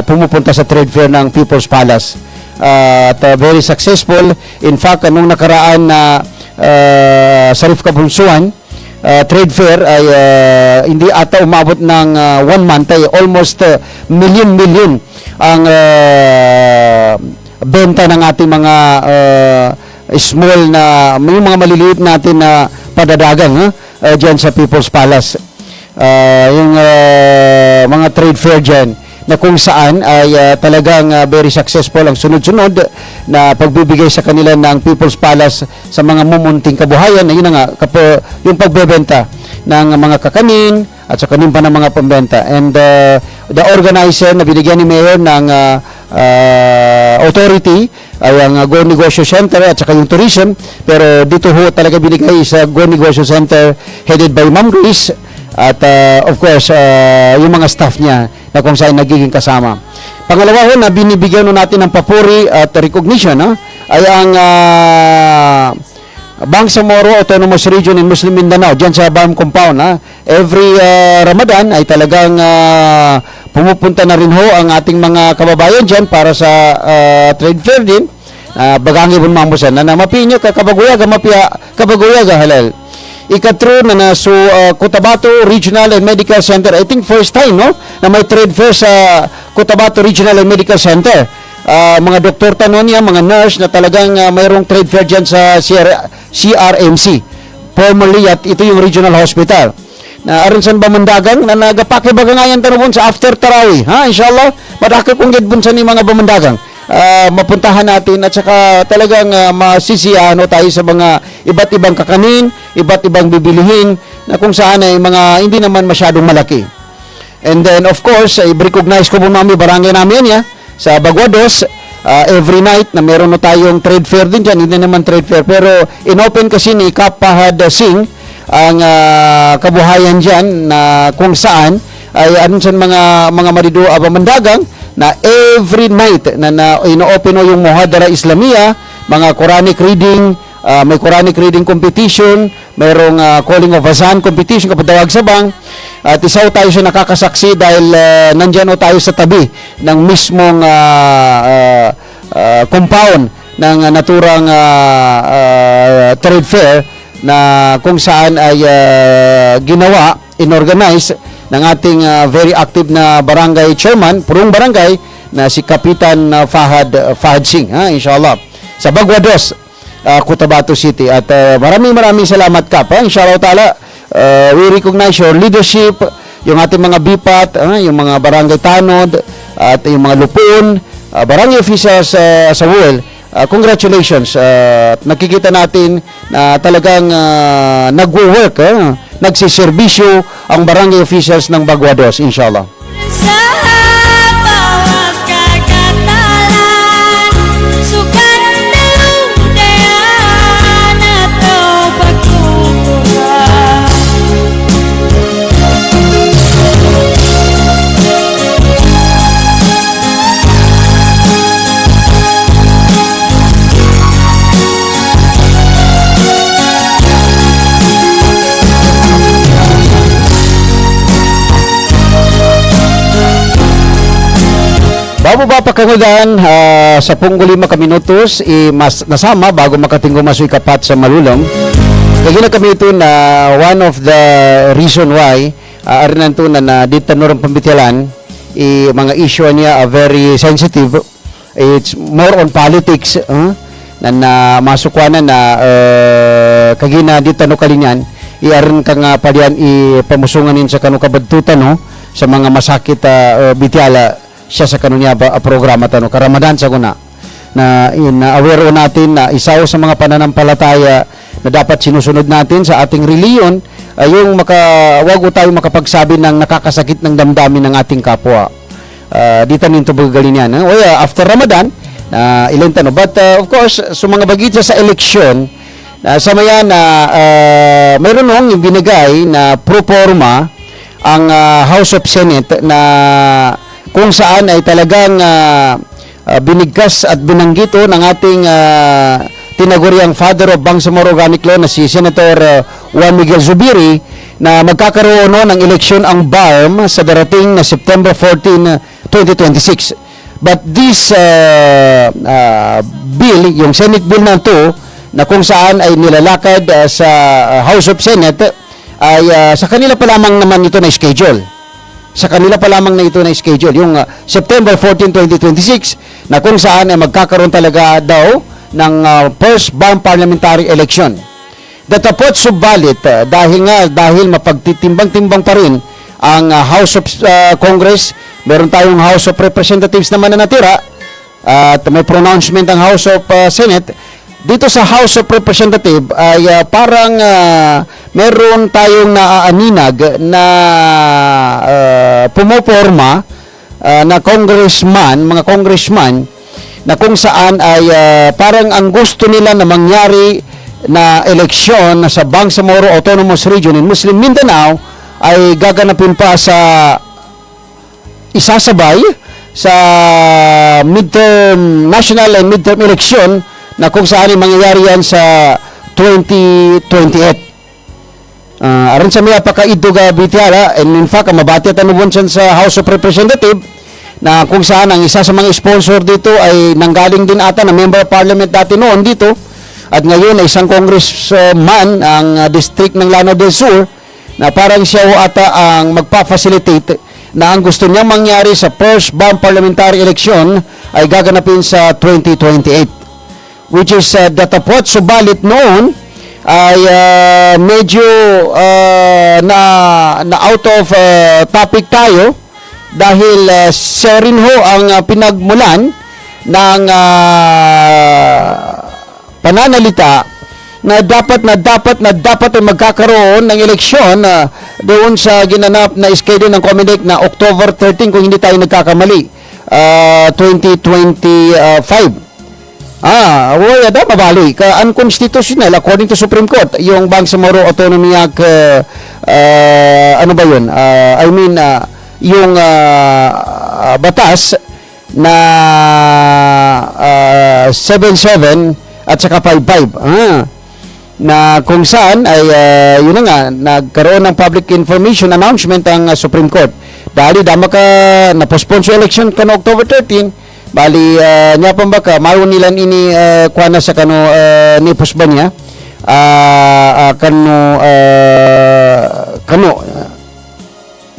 pumupunta sa trade fair ng People's Palace at very successful. In fact, anong nakaraan na Sarif Kabunsuan trade fair ay hindi ata umabot ng 1 month ay almost million ang benta ng ating mga small na yung mga maliliit natin na padadagang dyan sa People's Palace. Yung mga trade fair dyan na kung saan ay talagang very successful ang sunod-sunod na pagbibigay sa kanila ng People's Palace sa mga mumunting kabuhayan na yun na nga yung pagbebenta ng mga kakanin at sa kanin pa ng mga pambenta. And the organizer na binigyan ni Mayor ng authority ay ang Go Negosyo Center at saka yung tourism, pero dito ho talaga binigay sa Go Negosyo Center headed by Ma'am Grace at of course yung mga staff niya na kung saan nagiging kasama. Pangalawa ho na binibigyan natin ng papuri at recognition ay ang Bangsamoro Autonomous Region in Muslim Mindanao dyan sa BAM Compound. Every Ramadan ay talagang pumupunta na rin ho ang ating mga kababayan dyan para sa trade fair din. Bagangi pun mamusan na mapinyo kabaguyaga mapia kabaguyaga halal. Ikatro na so Cotabato Regional and Medical Center. I think first time na may trade fair sa Cotabato Regional and Medical Center. Mga doktor tanon niya, mga nurse na talagang mayroong trade fair dyan sa CRMC. Formerly at ito yung regional hospital. Na aron san bamandagang na nagapakibagayan tanong sa after Tarawih. Inshallah, madaki kung gidbun sa ni mga bamandagang. Mapuntahan natin at saka talagang masisiyahan tayo sa mga iba't ibang kakanin, iba't ibang bibilihin na kung saan ay mga hindi naman masyadong malaki. And then of course, i-recognize ko po namin barangay namin sa Baguados every night na meron na tayong trade fair din dyan, hindi naman trade fair pero in-open kasi ni Kapahad Singh ang kabuhayan dyan na kung saan ay ansan mga marido abamandagang na every night na ino-open yung Muhadara Islamia, mga Quranic reading, may Quranic reading competition, mayroong calling of azan competition kapag tawag sa bang. At isaw tayo siya nakakasaksi dahil nandyan tayo sa tabi ng mismong compound ng naturang trade fair na kung saan ay ginawa, inorganize ng ating very active na barangay chairman, purong barangay na si Kapitan Fahad Singh, inshallah, sa Baguados, Cotabato City. At maraming salamat Kap. Inshallah ta'ala, we recognize your leadership, yung ating mga bipat, yung mga barangay tanod, at yung mga lupon, barangay officials sa WUEL. Congratulations. Nakikita natin na talagang nagwo-work, nagsiservisyo ang barangay officials ng Baguados, inshallah. Sa bawas kagatalan, sukat daludayan atau pagkukuha. pakangudan sa 5 minutos mas nasama bago makatinggo maso ikapat sa malulong. Kaya kami ito na one of the reason why arinan to na dito norong pambitilan mga issue niya very sensitive. It's more on politics na masukwanan na kagina dito no kalinyan iaron ka nga padian ipamusunganin sa kanu kabadtutan no sa mga masakit bitiala siya sa kanunya programa tano karamadan sa kuna na aware natin na isaw sa mga pananampalataya na dapat sinusunod natin sa ating reliyon yung wag tayo makapagsabi ng nakakasakit ng damdamin ng ating kapwa. Dito ninto bagagalin yan. After Ramadan ilan tano but of course so mga bagita sa eleksyon sa maya na mayroon nung binigay na pro forma ang House of Senate na kung saan ay talagang binigkas at binanggito ng ating tinaguriang father of Bangsamoro Organic Law na si Senator Juan Miguel Zubiri na magkakaroon ng eleksyon ang BARM sa darating na September 14, 2026. But this bill, yung Senate Bill na ito, na kung saan ay nilalakad sa House of Senate, ay sa kanila pa lamang naman ito na schedule. Sa kanila pa lamang na ito na schedule. Yung September 14, 2026, na kung saan ay magkakaroon talaga daw ng first BARM parliamentary election. Datapot subalit dahil mapagtitimbang-timbang pa rin ang House of Congress, meron tayong House of Representatives naman na natira at may pronouncement ang House of Senate. Dito sa House of Representative ay parang meron tayong naaaninag na pumoporma na mga congressman na kung saan ay parang ang gusto nila na mangyari na eleksyon sa Bangsamoro Autonomous Region in Muslim Mindanao ay gaganapin pa sa isasabay sa national and midterm election na kung saan ay mangyayari yan sa 2028. Aron sa mga pakaiduga bitiara, and in fact, mabati tanubon sa House of Representative na kung saan ang isa sa mga sponsor dito ay nanggaling din ata na member of parliament dati noon dito at ngayon ay isang congressman ang district ng Lanao del Sur na parang siya ata ang magpa-facilitate na ang gusto niya mangyari sa first BARM parliamentary election ay gaganapin sa 2028, which is datapot subalit noon ay medyo na out of topic tayo dahil siya rin ho ang pinagmulan ng pananalita na dapat ay magkakaroon ng eleksyon doon sa ginanap na schedule ng COMELEC na October 13 kung hindi tayo nagkakamali 2025. Wala mabaloy ka unconstitutional according to Supreme Court yung Bangsamoro Autonomy Act ano ba yun yung batas na 77 at saka 55 na kung saan ay yun na nga nagkaroon ng public information announcement ang Supreme Court dahil dama ka na postpone sa election kano October 13 bali niya pa baka maro nilan ini kuana sa kano ni pusba niya kano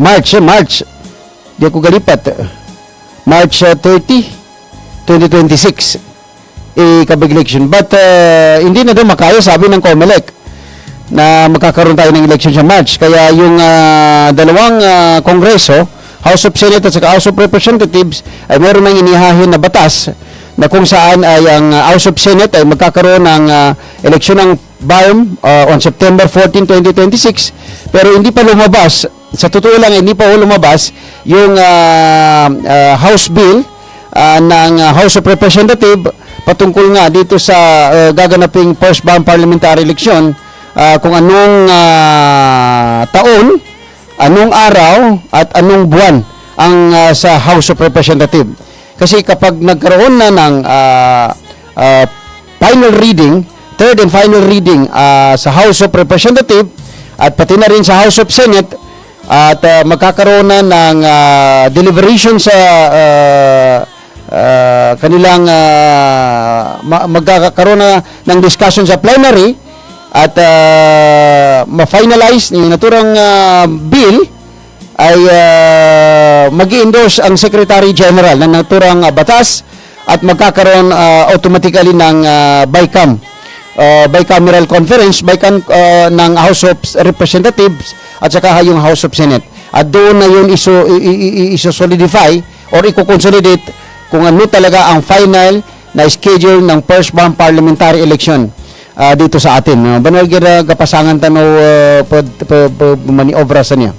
March di ako galipat March 30 2026 kabig election. But hindi na daw makaya sabi ng COMELEC na magkakaroon tayo ng election sa March. Kaya yung dalawang kongreso, House of Senate at House of Representatives ay meron ng inihahin na batas na kung saan ay ang House of Senate ay magkakaroon ng eleksyon ng BARM on September 14, 2026. Pero hindi pa lumabas, sa totoo lang hindi pa lumabas yung House Bill ng House of Representatives patungkol nga dito sa gaganaping first BARM parliamentary election kung anong taon, anong araw at anong buwan ang sa House of Representatives. Kasi kapag nagkaroon na ng final reading, third and final reading sa House of Representatives at pati na rin sa House of Senate at magkakaroon na ng deliberation sa kanilang magkakaroon na ng discussion sa plenary at ma-finalize ni naturang bill ay mag-i-endorse ang Secretary General ng naturang batas at magkakaroon automatically ng bicameral conference ng House of Representatives at saka yung House of Senate. At doon na yun iso-solidify or i-consolidate kung ano talaga ang final na schedule ng first bomb parliamentary election dito sa atin. Banal gira kapasangan tanaw maniobra sa niya.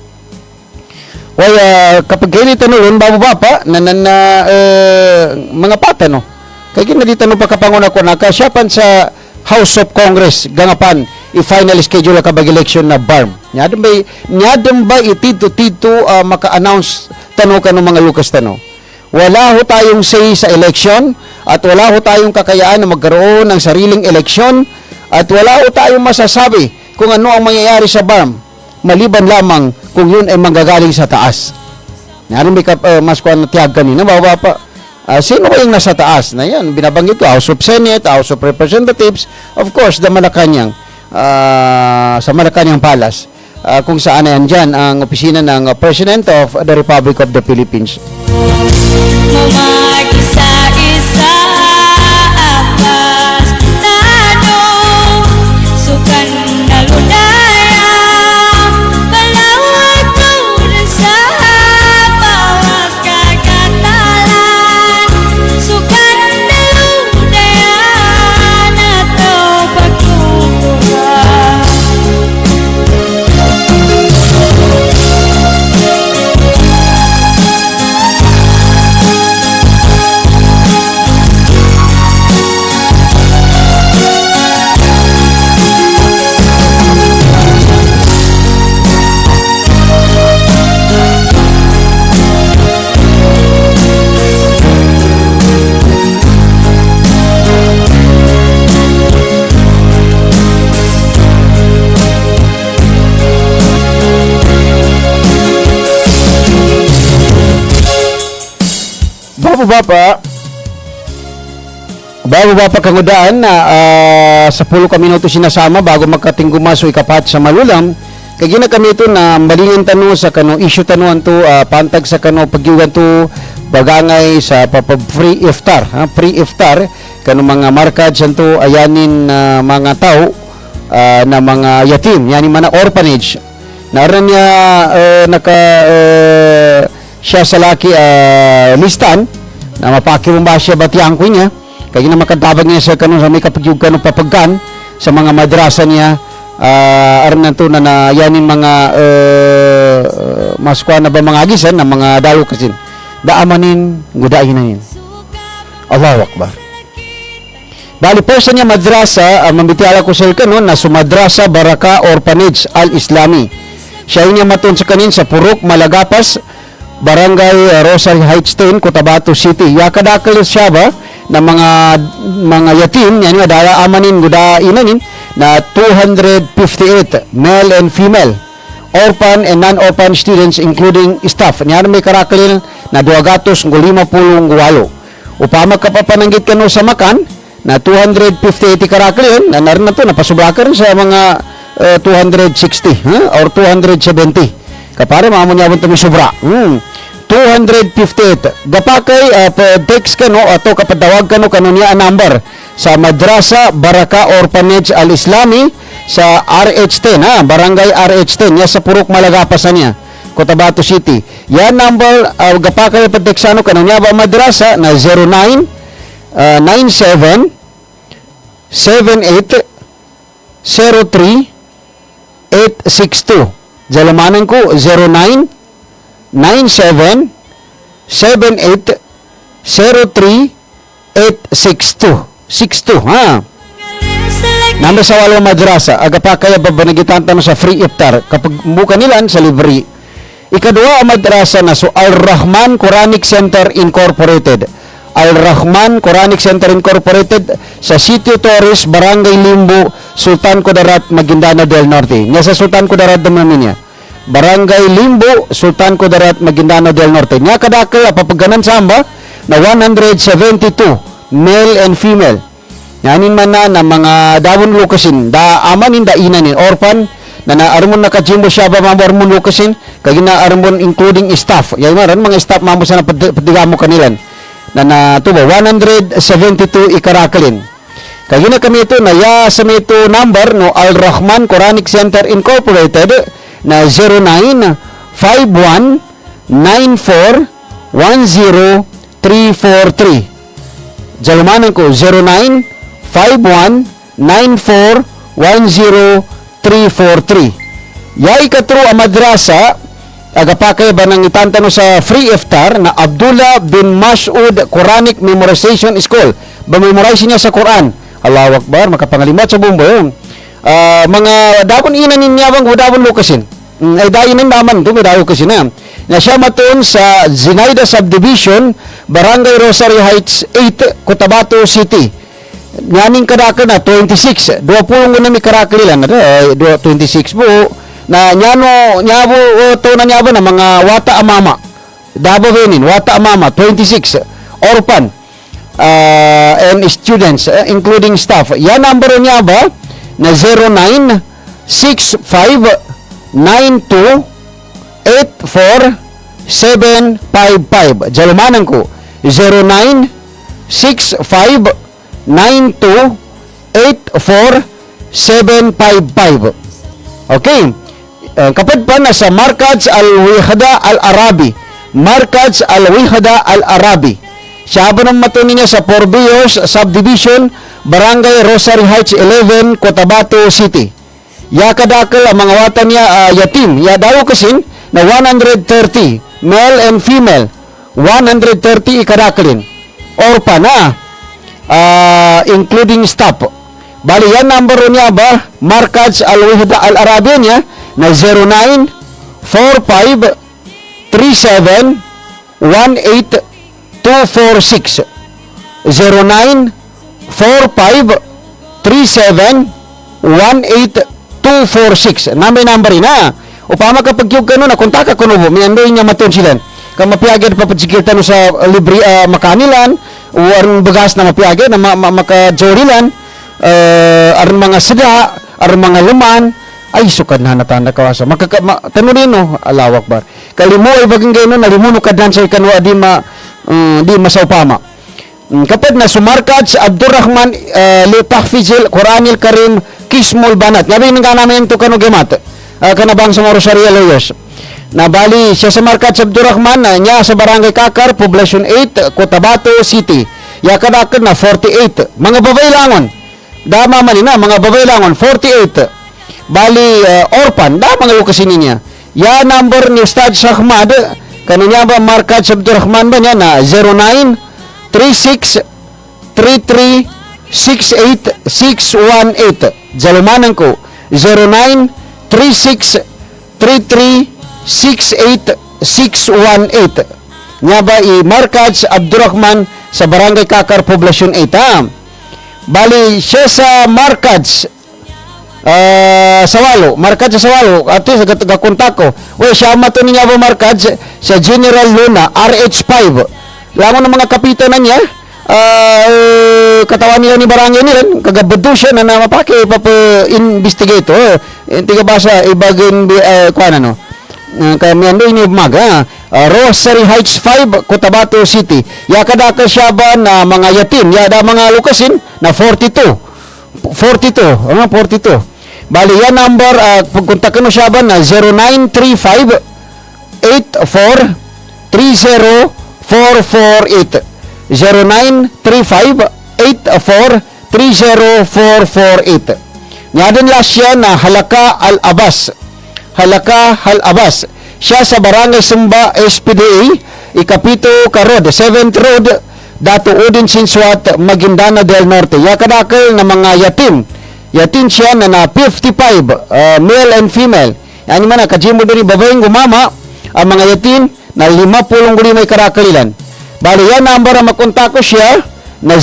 Kapag kayo tanong bababa pa mga pata no. Kaya dito no pagkapanguna ko na kasyapan sa House of Congress gangapan i-final schedule ka bag election na BARM. Nyadam ba itito maka-announce tano ka ng mga lukas tano. Wala ho tayong say sa election at wala ho tayong kakayaan na magkaroon ng sariling eleksyon at wala ho tayong masasabi kung ano ang mangyayari sa BARM maliban lamang kung yun ay manggagaling sa taas. Naroon may mas kuhan na tiyag kanina, baba pa. Sino kayong nasa taas? Na yan, binabanggit ko, House of Senate, House of Representatives, of course, sa Malacanang Palace, kung saan yan dyan ang opisina ng President of the Republic of the Philippines. Mag-isa-isa apas tanong sukan na lunayang balawag tulad sa bawas kagatalan sukan na lunayan ato pagtuturan. Bababa pa kangudaan na sa 10 ka minuto sinasama bago magkatinggumaso ikapat sa malulam kay gina kami ito na malingan tano sa kano issue tanuan to pantag sa kano pagyugan to bagangay sa free iftar free iftar kano mga markad santo ayanin mga tao na mga yatim yani mana orphanage naran niya siya sa laki listan na mapakirong ba siya batiyang ko niya kaya na makadabag niya sa kanong sa may kapagyug kanong papagkan sa mga madrasa niya aron nanto na yanin mga maskwa na ba mga agisan na mga dalo kasin daamanin gudahin na yun. Allahu Akbar. Bali person niya madrasa mambitiala ko sa kanon na Sumadrasa Baraka Orphanage Al-Islami. Siya niya maton sa kanin sa Purok Malagapas Barangay Rosary Heights 10, Cotabato City. Yakadakal siya ba na mga yatim yan nga daya amanin guda inanin na 258 male and female orphan and non-orphan students including staff. Yan may karakalin na 250 guwalo. Upama ka pa pananggit kano sa makan na 258 karakalin na narin na to napasubra ka rin sa mga 260 or 270. Kapare maamon niya bunta may sobra. 258 gapakay text kano ato kapadawag kano niya number sa Madrasa Baraka Orphanage Al-Islami sa RH10 Barangay RH10 niya sa Purok Malagapas niya Cotabato City. Yan number gapakay padeksano kano niya ba madrasa na 09 97 78 03 862. Jalamanan ko 09 97 78 03 862 62 Namba sa walong madrasa aga pa kaya babanagitan tano sa free iftar kapag buka nilan sa libre. Ikadua ang madrasa na so Al-Rahman Quranic Center Incorporated. Al-Rahman Quranic Center Incorporated sa Sitio Torres, Barangay Limbo, Sultan Kudarat, Maguindanao del Norte. Nga sa Sultan Kudarat naman niya. Barangay Limbo, Sultan Kudarat, Maguindanao del Norte. Nya kadakay papaganan samba na 172 male and female. Yanin man na mga dawon lukasin, da amanin da inanin orphan na naarmon nakajimbo siya ba mamarmon lukasin kag naarmon including staff. Yan maran mga staff mamo sa padigamo kanilan. Na tubo 172 ikarakalin. Kag na kami ito na ya sa ito number no Al Rahman Quranic Center Incorporated na 09519410 Jalumanan ko 09519410 Yay katro a madrasa agapakay ba nang itantano sa free iftar na Abdullah bin Mas'ud Quranic Memorization School. Ba-memorize niya sa Quran. Allahu Akbar, makapangalimot sa bumbo yun. Mga dapon ina niya bang dapon lukasin. Ay dayon ng naman ito, may dayo kasi na. Na siya matun sa Zinaida Subdivision, Barangay Rosario Heights 8, Cotabato City. Nganing kadaka na 26. 20 na may karakalilan na 26 po. Na nyabo to na nyabo na mga wata amama. Dabo benin, wata amama 26 orphan and students including staff. Yan number niya ba na 0965928475. Jalumanan ko 0965928475. Okay. Kapag pa na sa Markaz Al-Wihada Al-Arabi. Markaz Al-Wihada Al-Arabi. Siya ba nang matunin niya sa Porbios Subdivision, Barangay Rosary Heights 11, Cotabato City. Ya kadakal ang mga watan niya yatim. Ya daw kasin na 130 male and female. 130 ikadakalin. Orpa na including staff. Bali yan number niya ba Markaz Al-Wihada Al-Arabi niya na 09453718 09453718 number na upama kapag yung kano na kontaka ko no miandoy niya maton silan kang mapiagid papadsikirtan sa libre makanilan o aron bagas na mapiagid na makajorilan aron mga seda aron mga luman ay sukad na natanda kawasa tanunin no Allahu Akbar kalimo ay baging gayno nalimuno kadlan sa kanwa di masaupama kapag na sumarkad sa Abdurrahman Litahfizil Quranil Karim Kismol Banat gabi nga namin to kano gemat kanabang sa Rosario Loyos na bali siya sa markad sa Abdurrahman niya sa Barangay Kakar Poblacion 8 Cotabato City yakadakad na 48 mga babay langon dama man na mga babay langon 48 bali orphan da mga lukasin niya ya number ni Ustad Shahmad kaninya ba markad sa Abdurrahman ba niya na 09363368 jalumanan ko 09363368 nga ba i-markad sa Abdurrahman sa Barangay Kakar Poblacion 8 bali siya sa markad Sawalo, markad sa Sawalo ato sa gakontak ko we siya mato niya ba markad sa General Luna RH5 lamang ng mga kapitanan niya katawan nila ni barangay nila kagabudo siya na mapake papa-investigate tiga basa ibagin kuana no kami ando ini maga Rosary Heights 5 Cotabato City yakadaka siya ba na mga yatim yada mga lukasin na 42 bali yan number pagkontakin mo siya ba na 0935-84-30448 0935-84-30448 nga din last siya na Halaka Al-Abbas siya sa Barangay Sumba SPDA Ikapito Karod 7th Road Dato Udin Sinswat Maguindana del Norte yakadakal na mga yatim siya na 55 male and female yani man kajimo diri babayeng gumama ang mga yatim na 50 guri may karakalilan bali yan number ang makontak ko siya na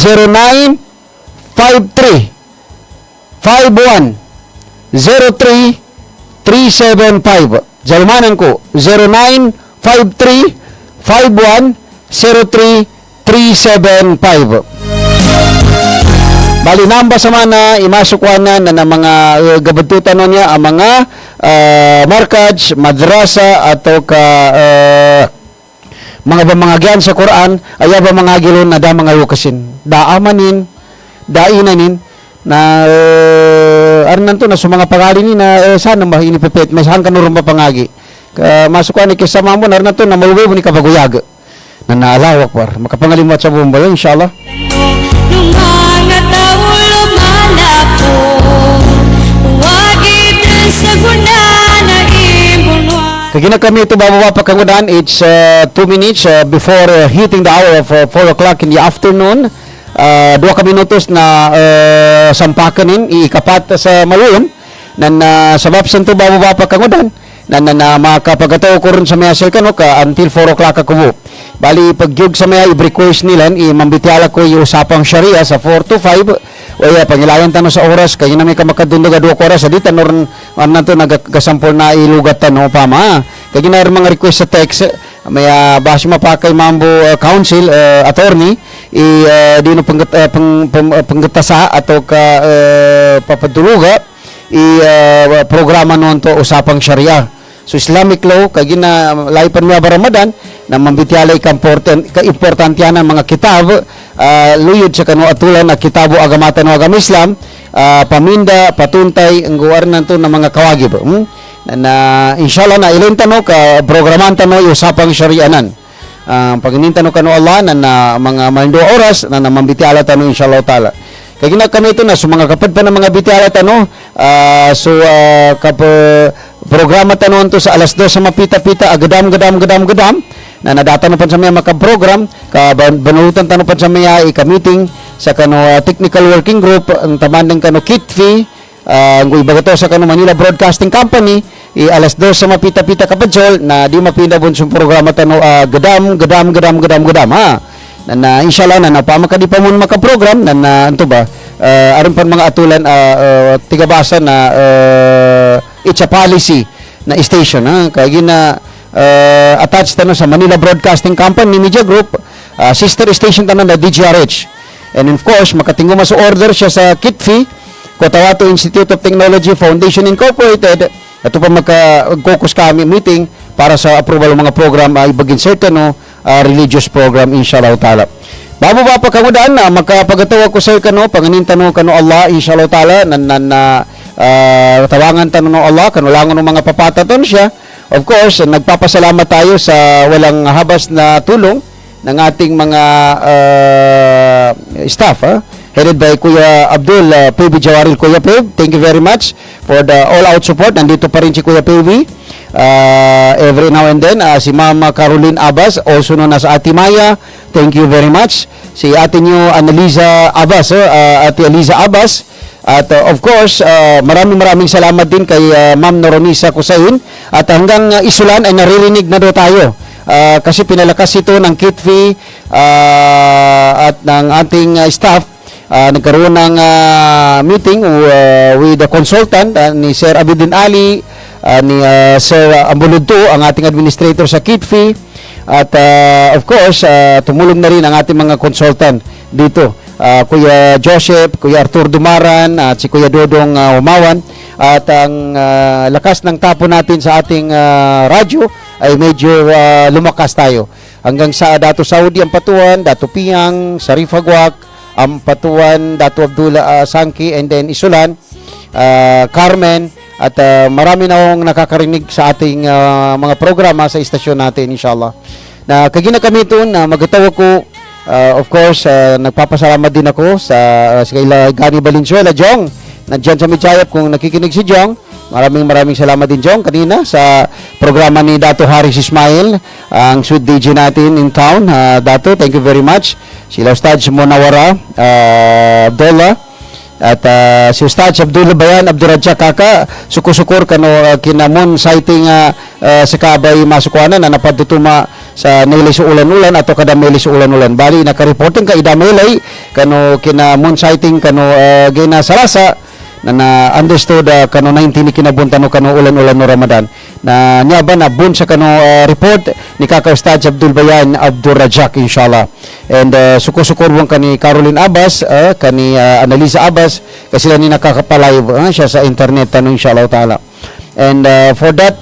0953-51-03-375 jalumanan ko 0953-51-03-375 375. Bali namba sa mana imasukwanan na mga gabadutan no niya ang mga markaj, madrasa atau ka mga bamangagyan sa Quran aya ba mga gilon na da mga lukasin daamanin dainanin na arnan to na sa mga pangali ni na sana ba inipipet masahan kanurong mapangagi masukwan ni kasama mo arnan to na maluwi mo ni kabaguyag na naalawak par makapangalimot sa bumbal inshallah. Nung mga tao lumalako, huwag ito sa guna na imunwa. Kagina kami ito bababa pa kangudan. It's 2 minutes before hitting the hour of 4 o'clock in the afternoon. 2 minutos na sampakanin iikapat sa maluyon na sabab sa ito bababa pa kangudan na makapagataw ko rin sa maya kano ka until 4 o'clock ako. Bali pagyug sa maya i-request nila imambitiala ko yung usapang Sharia sa 4 to 5 o ya pangilayan tanong sa oras kaya na may kamakadundog 2 oras di tanong to nagasampol na ilugat tanong pa ma kaya na mga request sa text may base mapakay mambo council attorney di no panggatasa atau ka papaduluga programa noon to usapang Sharia. So Islamic law kay gina laipan mo ba Ramadan na mambitialay ka importante ng mga kitab luyod sa kanu atulan na kitabo agamatan o agama Islam paminda patuntay ang guwarnan to ng mga kawagib na inshallah na ilen tano ka programan tano usapang Sharianan pagnintan no kanu Allah na mga mando oras na mambitiala tano inshallah taala. Kaya gina kami ito na so mga kapad pa ng mga bitiala tano programa tanon to sa alas 2 sa mapita-pita gadam na nadatan pa sa mga makaprogram ka banutan tanon pa sa mga ika-meeting sa kano technical working group ang tamandang kano KITFI ang ibagato sa kano Manila Broadcasting Company alas 2 sa mapita-pita kapadsol na di mapinda bun sa programa tano gadam ha na inshallah na napamakadi pa mo makaprogram na anto ba aron pa mga atulan tigabasa na it's a policy na station kaya gina attached tano sa Manila Broadcasting Company Media Group sister station tano na DGRH and of course makatingoma sa order siya sa KITFI Cotabato Institute of Technology Foundation Incorporated ato pa magka-focus kami meeting para sa approval ng mga program ibagin certain religious program inshallah taala. Bago pa kamudan na makapagatawa ko sa kano panganin tanong kano Allah inshallah taala tawangan tanong ng Allah kanulangon ng mga papataton siya. Of course nagpapasalamat tayo sa walang habas na tulong ng ating mga staff headed by Kuya Abdul PB Jawaril. Kuya PB, thank you very much for the all-out support. Nandito pa rin si Kuya PB every now and then. Si Mama Caroline Abbas, also known as Ate Maya, thank you very much. Si Ate nyo Annalisa Abbas, Ate Eliza Abbas. At of course, maraming salamat din kay Ma'am Noronisa Kusain. At hanggang isulan ay naririnig na daw tayo. Kasi pinalakas ito ng KITFI at ng ating staff. Nagkaroon ng meeting with the consultant ni Sir Abidin Ali, ni Sir Ambuludto, ang ating administrator sa KITFI. At of course, tumulong na rin ang ating mga consultant dito. Kuya Joseph, Kuya Arthur Dumaran, at si Kuya Dodong Umawan. At ang lakas ng tapo natin sa ating radyo ay medyo lumakas tayo. Hanggang sa Dato Saudi ang Patuan, Dato Piang, Sarif Agwak, Patuan, Dato Abdullah Sangki, and then Isulan, Carmen, at marami na akong nakakarinig sa ating mga programa sa istasyon natin inshallah. Na kagina kami ito na magatawa ko of course nagpapasalamat din ako sa kaila Gani Valenzuela Jong nandiyan sa Mijayap kung nakikinig si Jong. Maraming salamat din Jong kanina sa programa ni Dato Haris Ismail, ang sweet DJ natin in town. Dato, thank you very much. Sila Ustad Monawara Abdullah at si Ustad Abdullah Bayan Abdurraja Kaka suko-sukor kano kinamon citing sa kabay masukwanan na napadutuma sa nilay sa ulan-ulan ato kada nilay sa ulan-ulan bali naka-reporting ka idamilay kano kinamon citing kano gina sarasa na understood kano 19 ni kinabunta no kano ulan-ulan no Ramadan na niya ba na bun sa kano report ni Kaka Ustad Abdul Bayan Abdul Rajak inshallah. And suko-sukurbong kani Caroline Abbas, kani Annalisa Abbas kasi sila ni nakakapalive siya sa internet tanong inshallah taala. And for that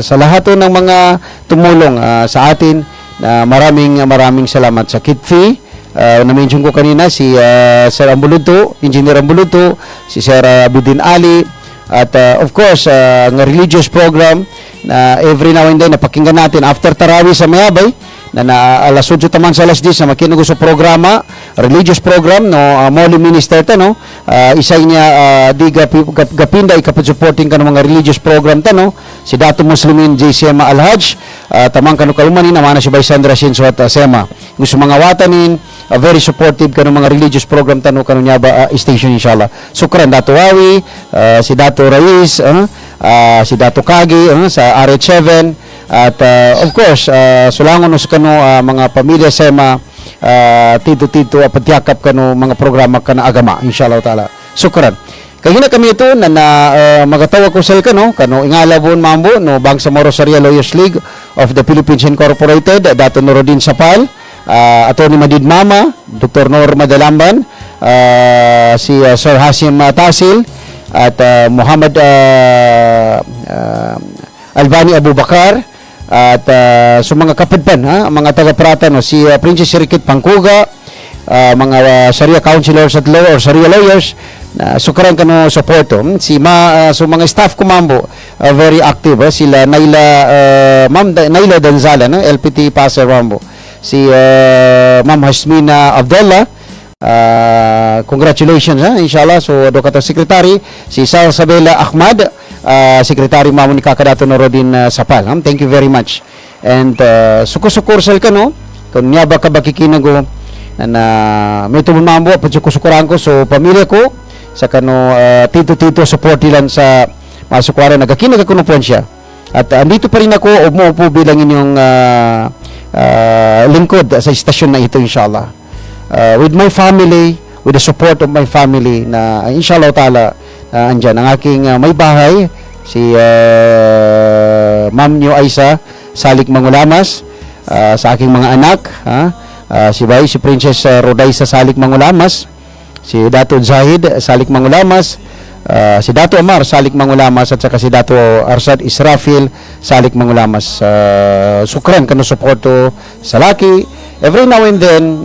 sa lahat ng mga tumulong sa atin, maraming salamat sa Kitfi. Na-mention ko kanina si Sir Ambuluto, Engineer Ambuluto, si Sir Abidin Ali, at of course ng religious program na every now and then napakinggan natin after Tarawih sa Mayabay na alas 8 tamang sa alas 10 na makinugo sa programa, religious program no Moli Minister no isay niya di gapinda ikapud supporting kanang mga religious program no si Dato Muslimin JCM Al-Hajj tamang kanu kalumanin naman na si Bay Sandra Shinso at Sema gusto mga watanin very supportive kanang mga religious program no kanu nya ba station inshallah. Sukran Dato Wawi, si Dato Rais, si Dato Kagi sa RH7 at of course sulangon sa kanu mga pamilya Sema tito patyakap kanu mga programa kana agama inshallah taala. Sukran. Kaya na kami ito na magatawa ko sa kano ingalabon mambo no Bangsamoro Sharia Lawyers League of the Philippines Incorporated, Dato Nuruddin Sapal, Attorney Madid Mama, Dr. Norma Dalamban, si Sir Hasim Tasil at Muhammad Albani Abubakar at so mga kapitban mga taga-prata no si Princess Sirikit Pangkuga, mga Sharia counselors at law or Sharia lawyers na sukran kano suporto si so mga staff ko mambo very active sila Ma'am Naila Danzala LPT Passer mambo si Ma'am Hasmina Abdullah, congratulations inshallah. So do kato secretary si Sabela Ahmad, secretary mamo ni Kakadato Norodin Sapal. Thank you very much. And suko-sukur sal kano kun nya ba ka bakikinago na may tumon mambo pud suko-sukuran ko so pamilya ko sa kano tito support ilan sa masukwara nagakinag ako no siya. At andito pa rin ako umuupo bilang inyong lingkod sa istasyon na ito inshallah. With my family, with the support of my family na inshallah taala andyan ang aking may bahay si Ma'am Nyo Aisa Salik Mangulamas, sa aking mga anak si Princess Rodaisa Salik Mangulamas, si Dato Zahid Salik Mangulamas, si Dato Amar Salik Mangulamas at saka si Dato Arsad Israfil Salik Mangulamas. Sukran kano suporto sa laki every now and then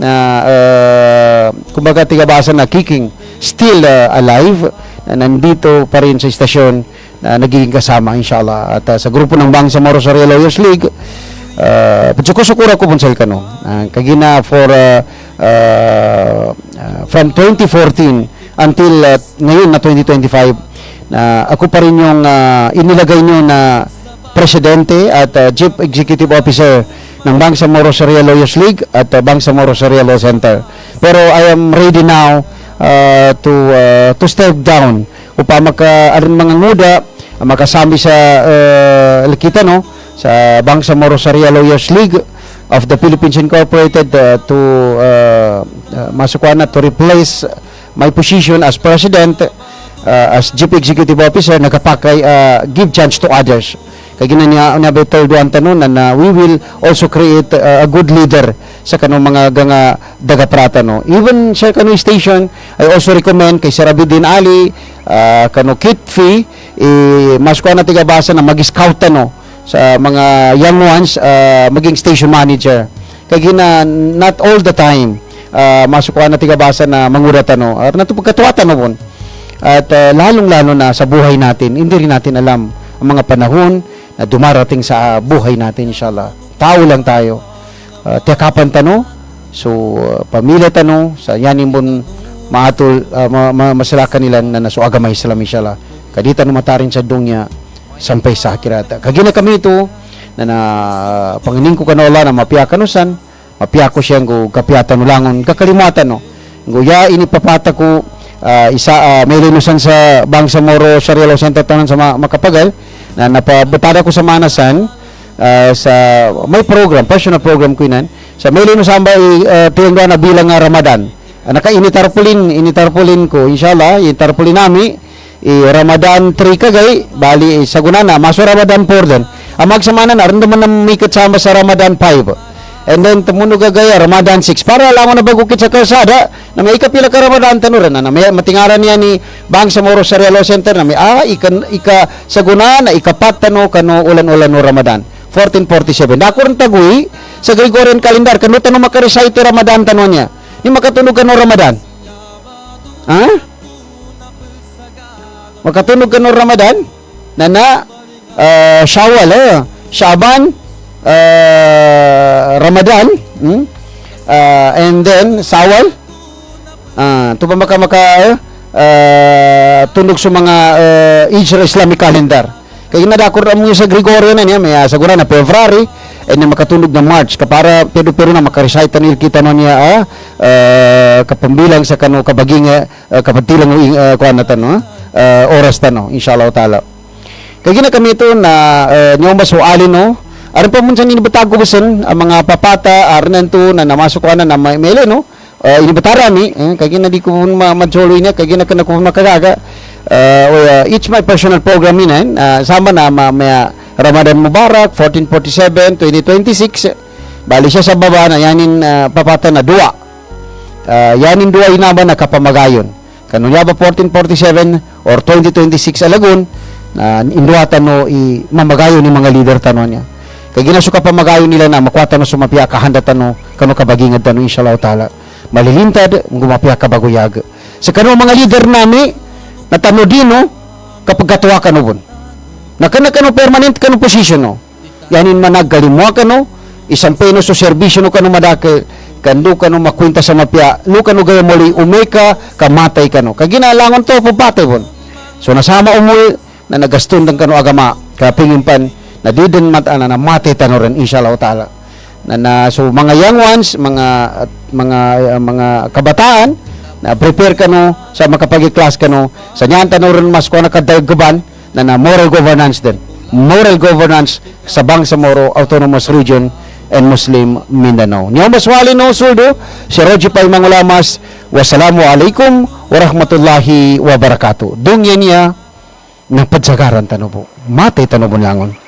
kumbaga tigabasa na kicking still alive nandito pa rin sa istasyon na nagiging kasama inshallah at sa grupo ng Bangsamoro Sharia Lawyers League patsukura ko punsel kano kagina for from 2014 until ngayon na 2025 na ako pa rin yung inilagay nyo na presidente at chief executive officer ng Bangsamoro Sharia Lawyers League at Bangsamoro Sharia Law Center. Pero I am ready now to step down upang mga nguda makasami sa likita no sa Bangsamoro Sharia Lawyers League of the Philippines Incorporated to masukwana to replace my position as president, as chief executive officer, nakapakay give chance to others. Kaya ginanya na better duan tanon na we will also create a good leader sa kanong mga daga-prata no. Even sa kanong station, I also recommend kay Sir Abidin Ali, kano Kitfi, mas ko na tigabasa na mag-scout no sa mga young ones, maging station manager. Kaya not all the time masuk na tigabasa na mangurata no at natupagkatuwatan no bon. At lalong-lalo na sa buhay natin, hindi rin natin alam ang mga panahon na dumarating sa buhay natin inshallah. Tao lang tayo. Tiyakapan tano, so pamilya tano, sa yanin bon maatul, masalakan nila na naso agamay salam inshallah. Kadita no matarin sa dungya, sampay sa akirata. Kagina kami ito, na pangining ko kanola na mapiakanusan, mapiako siya ng kapiatan ulangon, kakalimatan no. Nguya inipapata ko, may linusan sa Bangsamoro Sharia Law Center tanan sa Makapagal, na napabutada ko sa Manasan sa may program, personal program ko inan sa may linusan ba tiyangga na bilang Ramadan. Initarpulin ko inshallah, itarpulin nami Ramadan 3 kagay, bali sagunana, maso Ramadan 4 din. Ang magsamana na, rin naman na may kasama sa Ramadan 5. And then, tumunog kagaya, Ramadan 6. Para alam mo na bagukit sa kalsada, na may ikapila ka Ramadan tanuran, na may matingaran niya ni Bang sa Moro sa Realo Center, na may, ika sagunana, ikapat tano, kano ulan-ulan no Ramadan. 1447. Dako rin taguy, sa Gregorian calendar, kano tanong makarecite Ramadan tanon niya. Ni makatunog ka no Ramadan. Ha? Makatunog ka no Ramadan? Shawwal, Shaban, Ramadan, and then Sawal. Ito pa tunog sa mga Islamic calendar. Kaya nadakor mo sa Gregorian na niya, may sagura na February, and then makatunog na March. Kapara, pero na makarecite na kita no niya, kapambilang sa kano kabaging, kapatilang kuha na tano, oras tano, inshallah ta'ala. Kaya na kami ito na niyong masualin, no? Aron pa munsan inibatago basen ang mga papata aron to na namasok ko na maile no inibatara mi kay na di ko ma-majolo niya kay na ko makagaga each my personal program ina sama na may Ramadan Mubarak 1447 2026 bali siya sa baba na yanin papata na duwa yanin duwa inaba na kapamagayon kanunya ba 1447 or 2026 alagon induhatan no mamagayon ni mga leader tanon niya. Kaya ginasuka pa magayo nila na makwata na sumapya kahanda tano kano kabagingad tano inshallah ta'ala malilintad gumapya kabaguyag sa kano mga leader nami na tano dino kapag katuwa kano bon na kano permanent kano position no yanin manag galimwa kano isang peno so serbisyo no kano madake kando kano makwenta sa mapya no kano gaya muli umeka kamatay kano kaya ginalangon to pupate bon so nasama umuwi na nagaston ng kano agama kapingimpan na didin matana na mati tanoren inshallah ta'ala so mga young ones mga kabataan na prepare kano sa makapag-class kano sa niyan tanoren mas ko nakadaggaban na moral governance din moral governance sa Bangsamoro Autonomous Region and Muslim Mindanao niyo maswali no suldo si Roger Pay Mangulamas wassalamu alaikum warahmatullahi wabarakatuh dungyan niya ng padsagaran tano po mati tano po langon.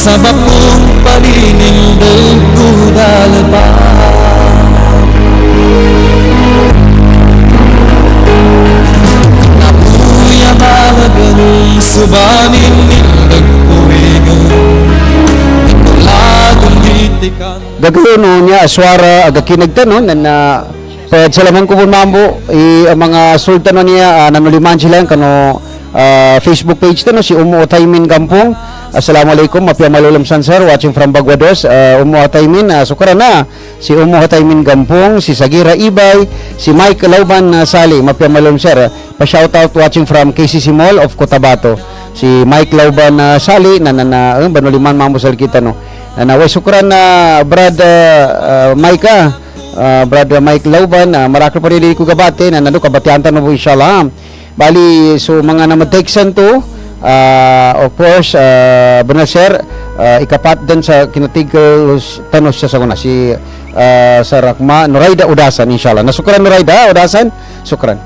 Sa bapong palining del kudalba napuya malagang subanin nindag kuwigan ikulagang hitikan gagawin no niya aswara agakinagtan no na salaman ko po mambo mga sultan no niya nanuliman sila kano Facebook page to no si Umu Otaymin Gampong. Assalamualaikum mapya malulam san sir watching from Baguados. Umu Otaymin sukara na si Umu Otaymin Gampong, si Sagira Ibay, si Mike Lauban Sali mapya malulam sir. Pa shout out watching from KCC Mall of Cotabato. Si Mike Lauban Sali na banuliman mamusal kita no. Way sukran na Brad Mike Brad Mike Lauban marakol pa rin ko gabate na nando kabatian tan mo inshallah. Bali so mga namatexan to of course benar sir ikapat din sa kinatigil tanos siya sa kuna si Sarakma Nuraida Udasan inshallah nasukran Nuraida Udasan sukran.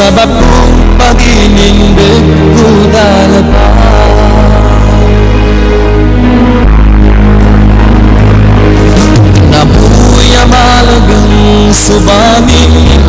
Sa bapong pag-inindig ko dalapan. Nabuya malagang subamin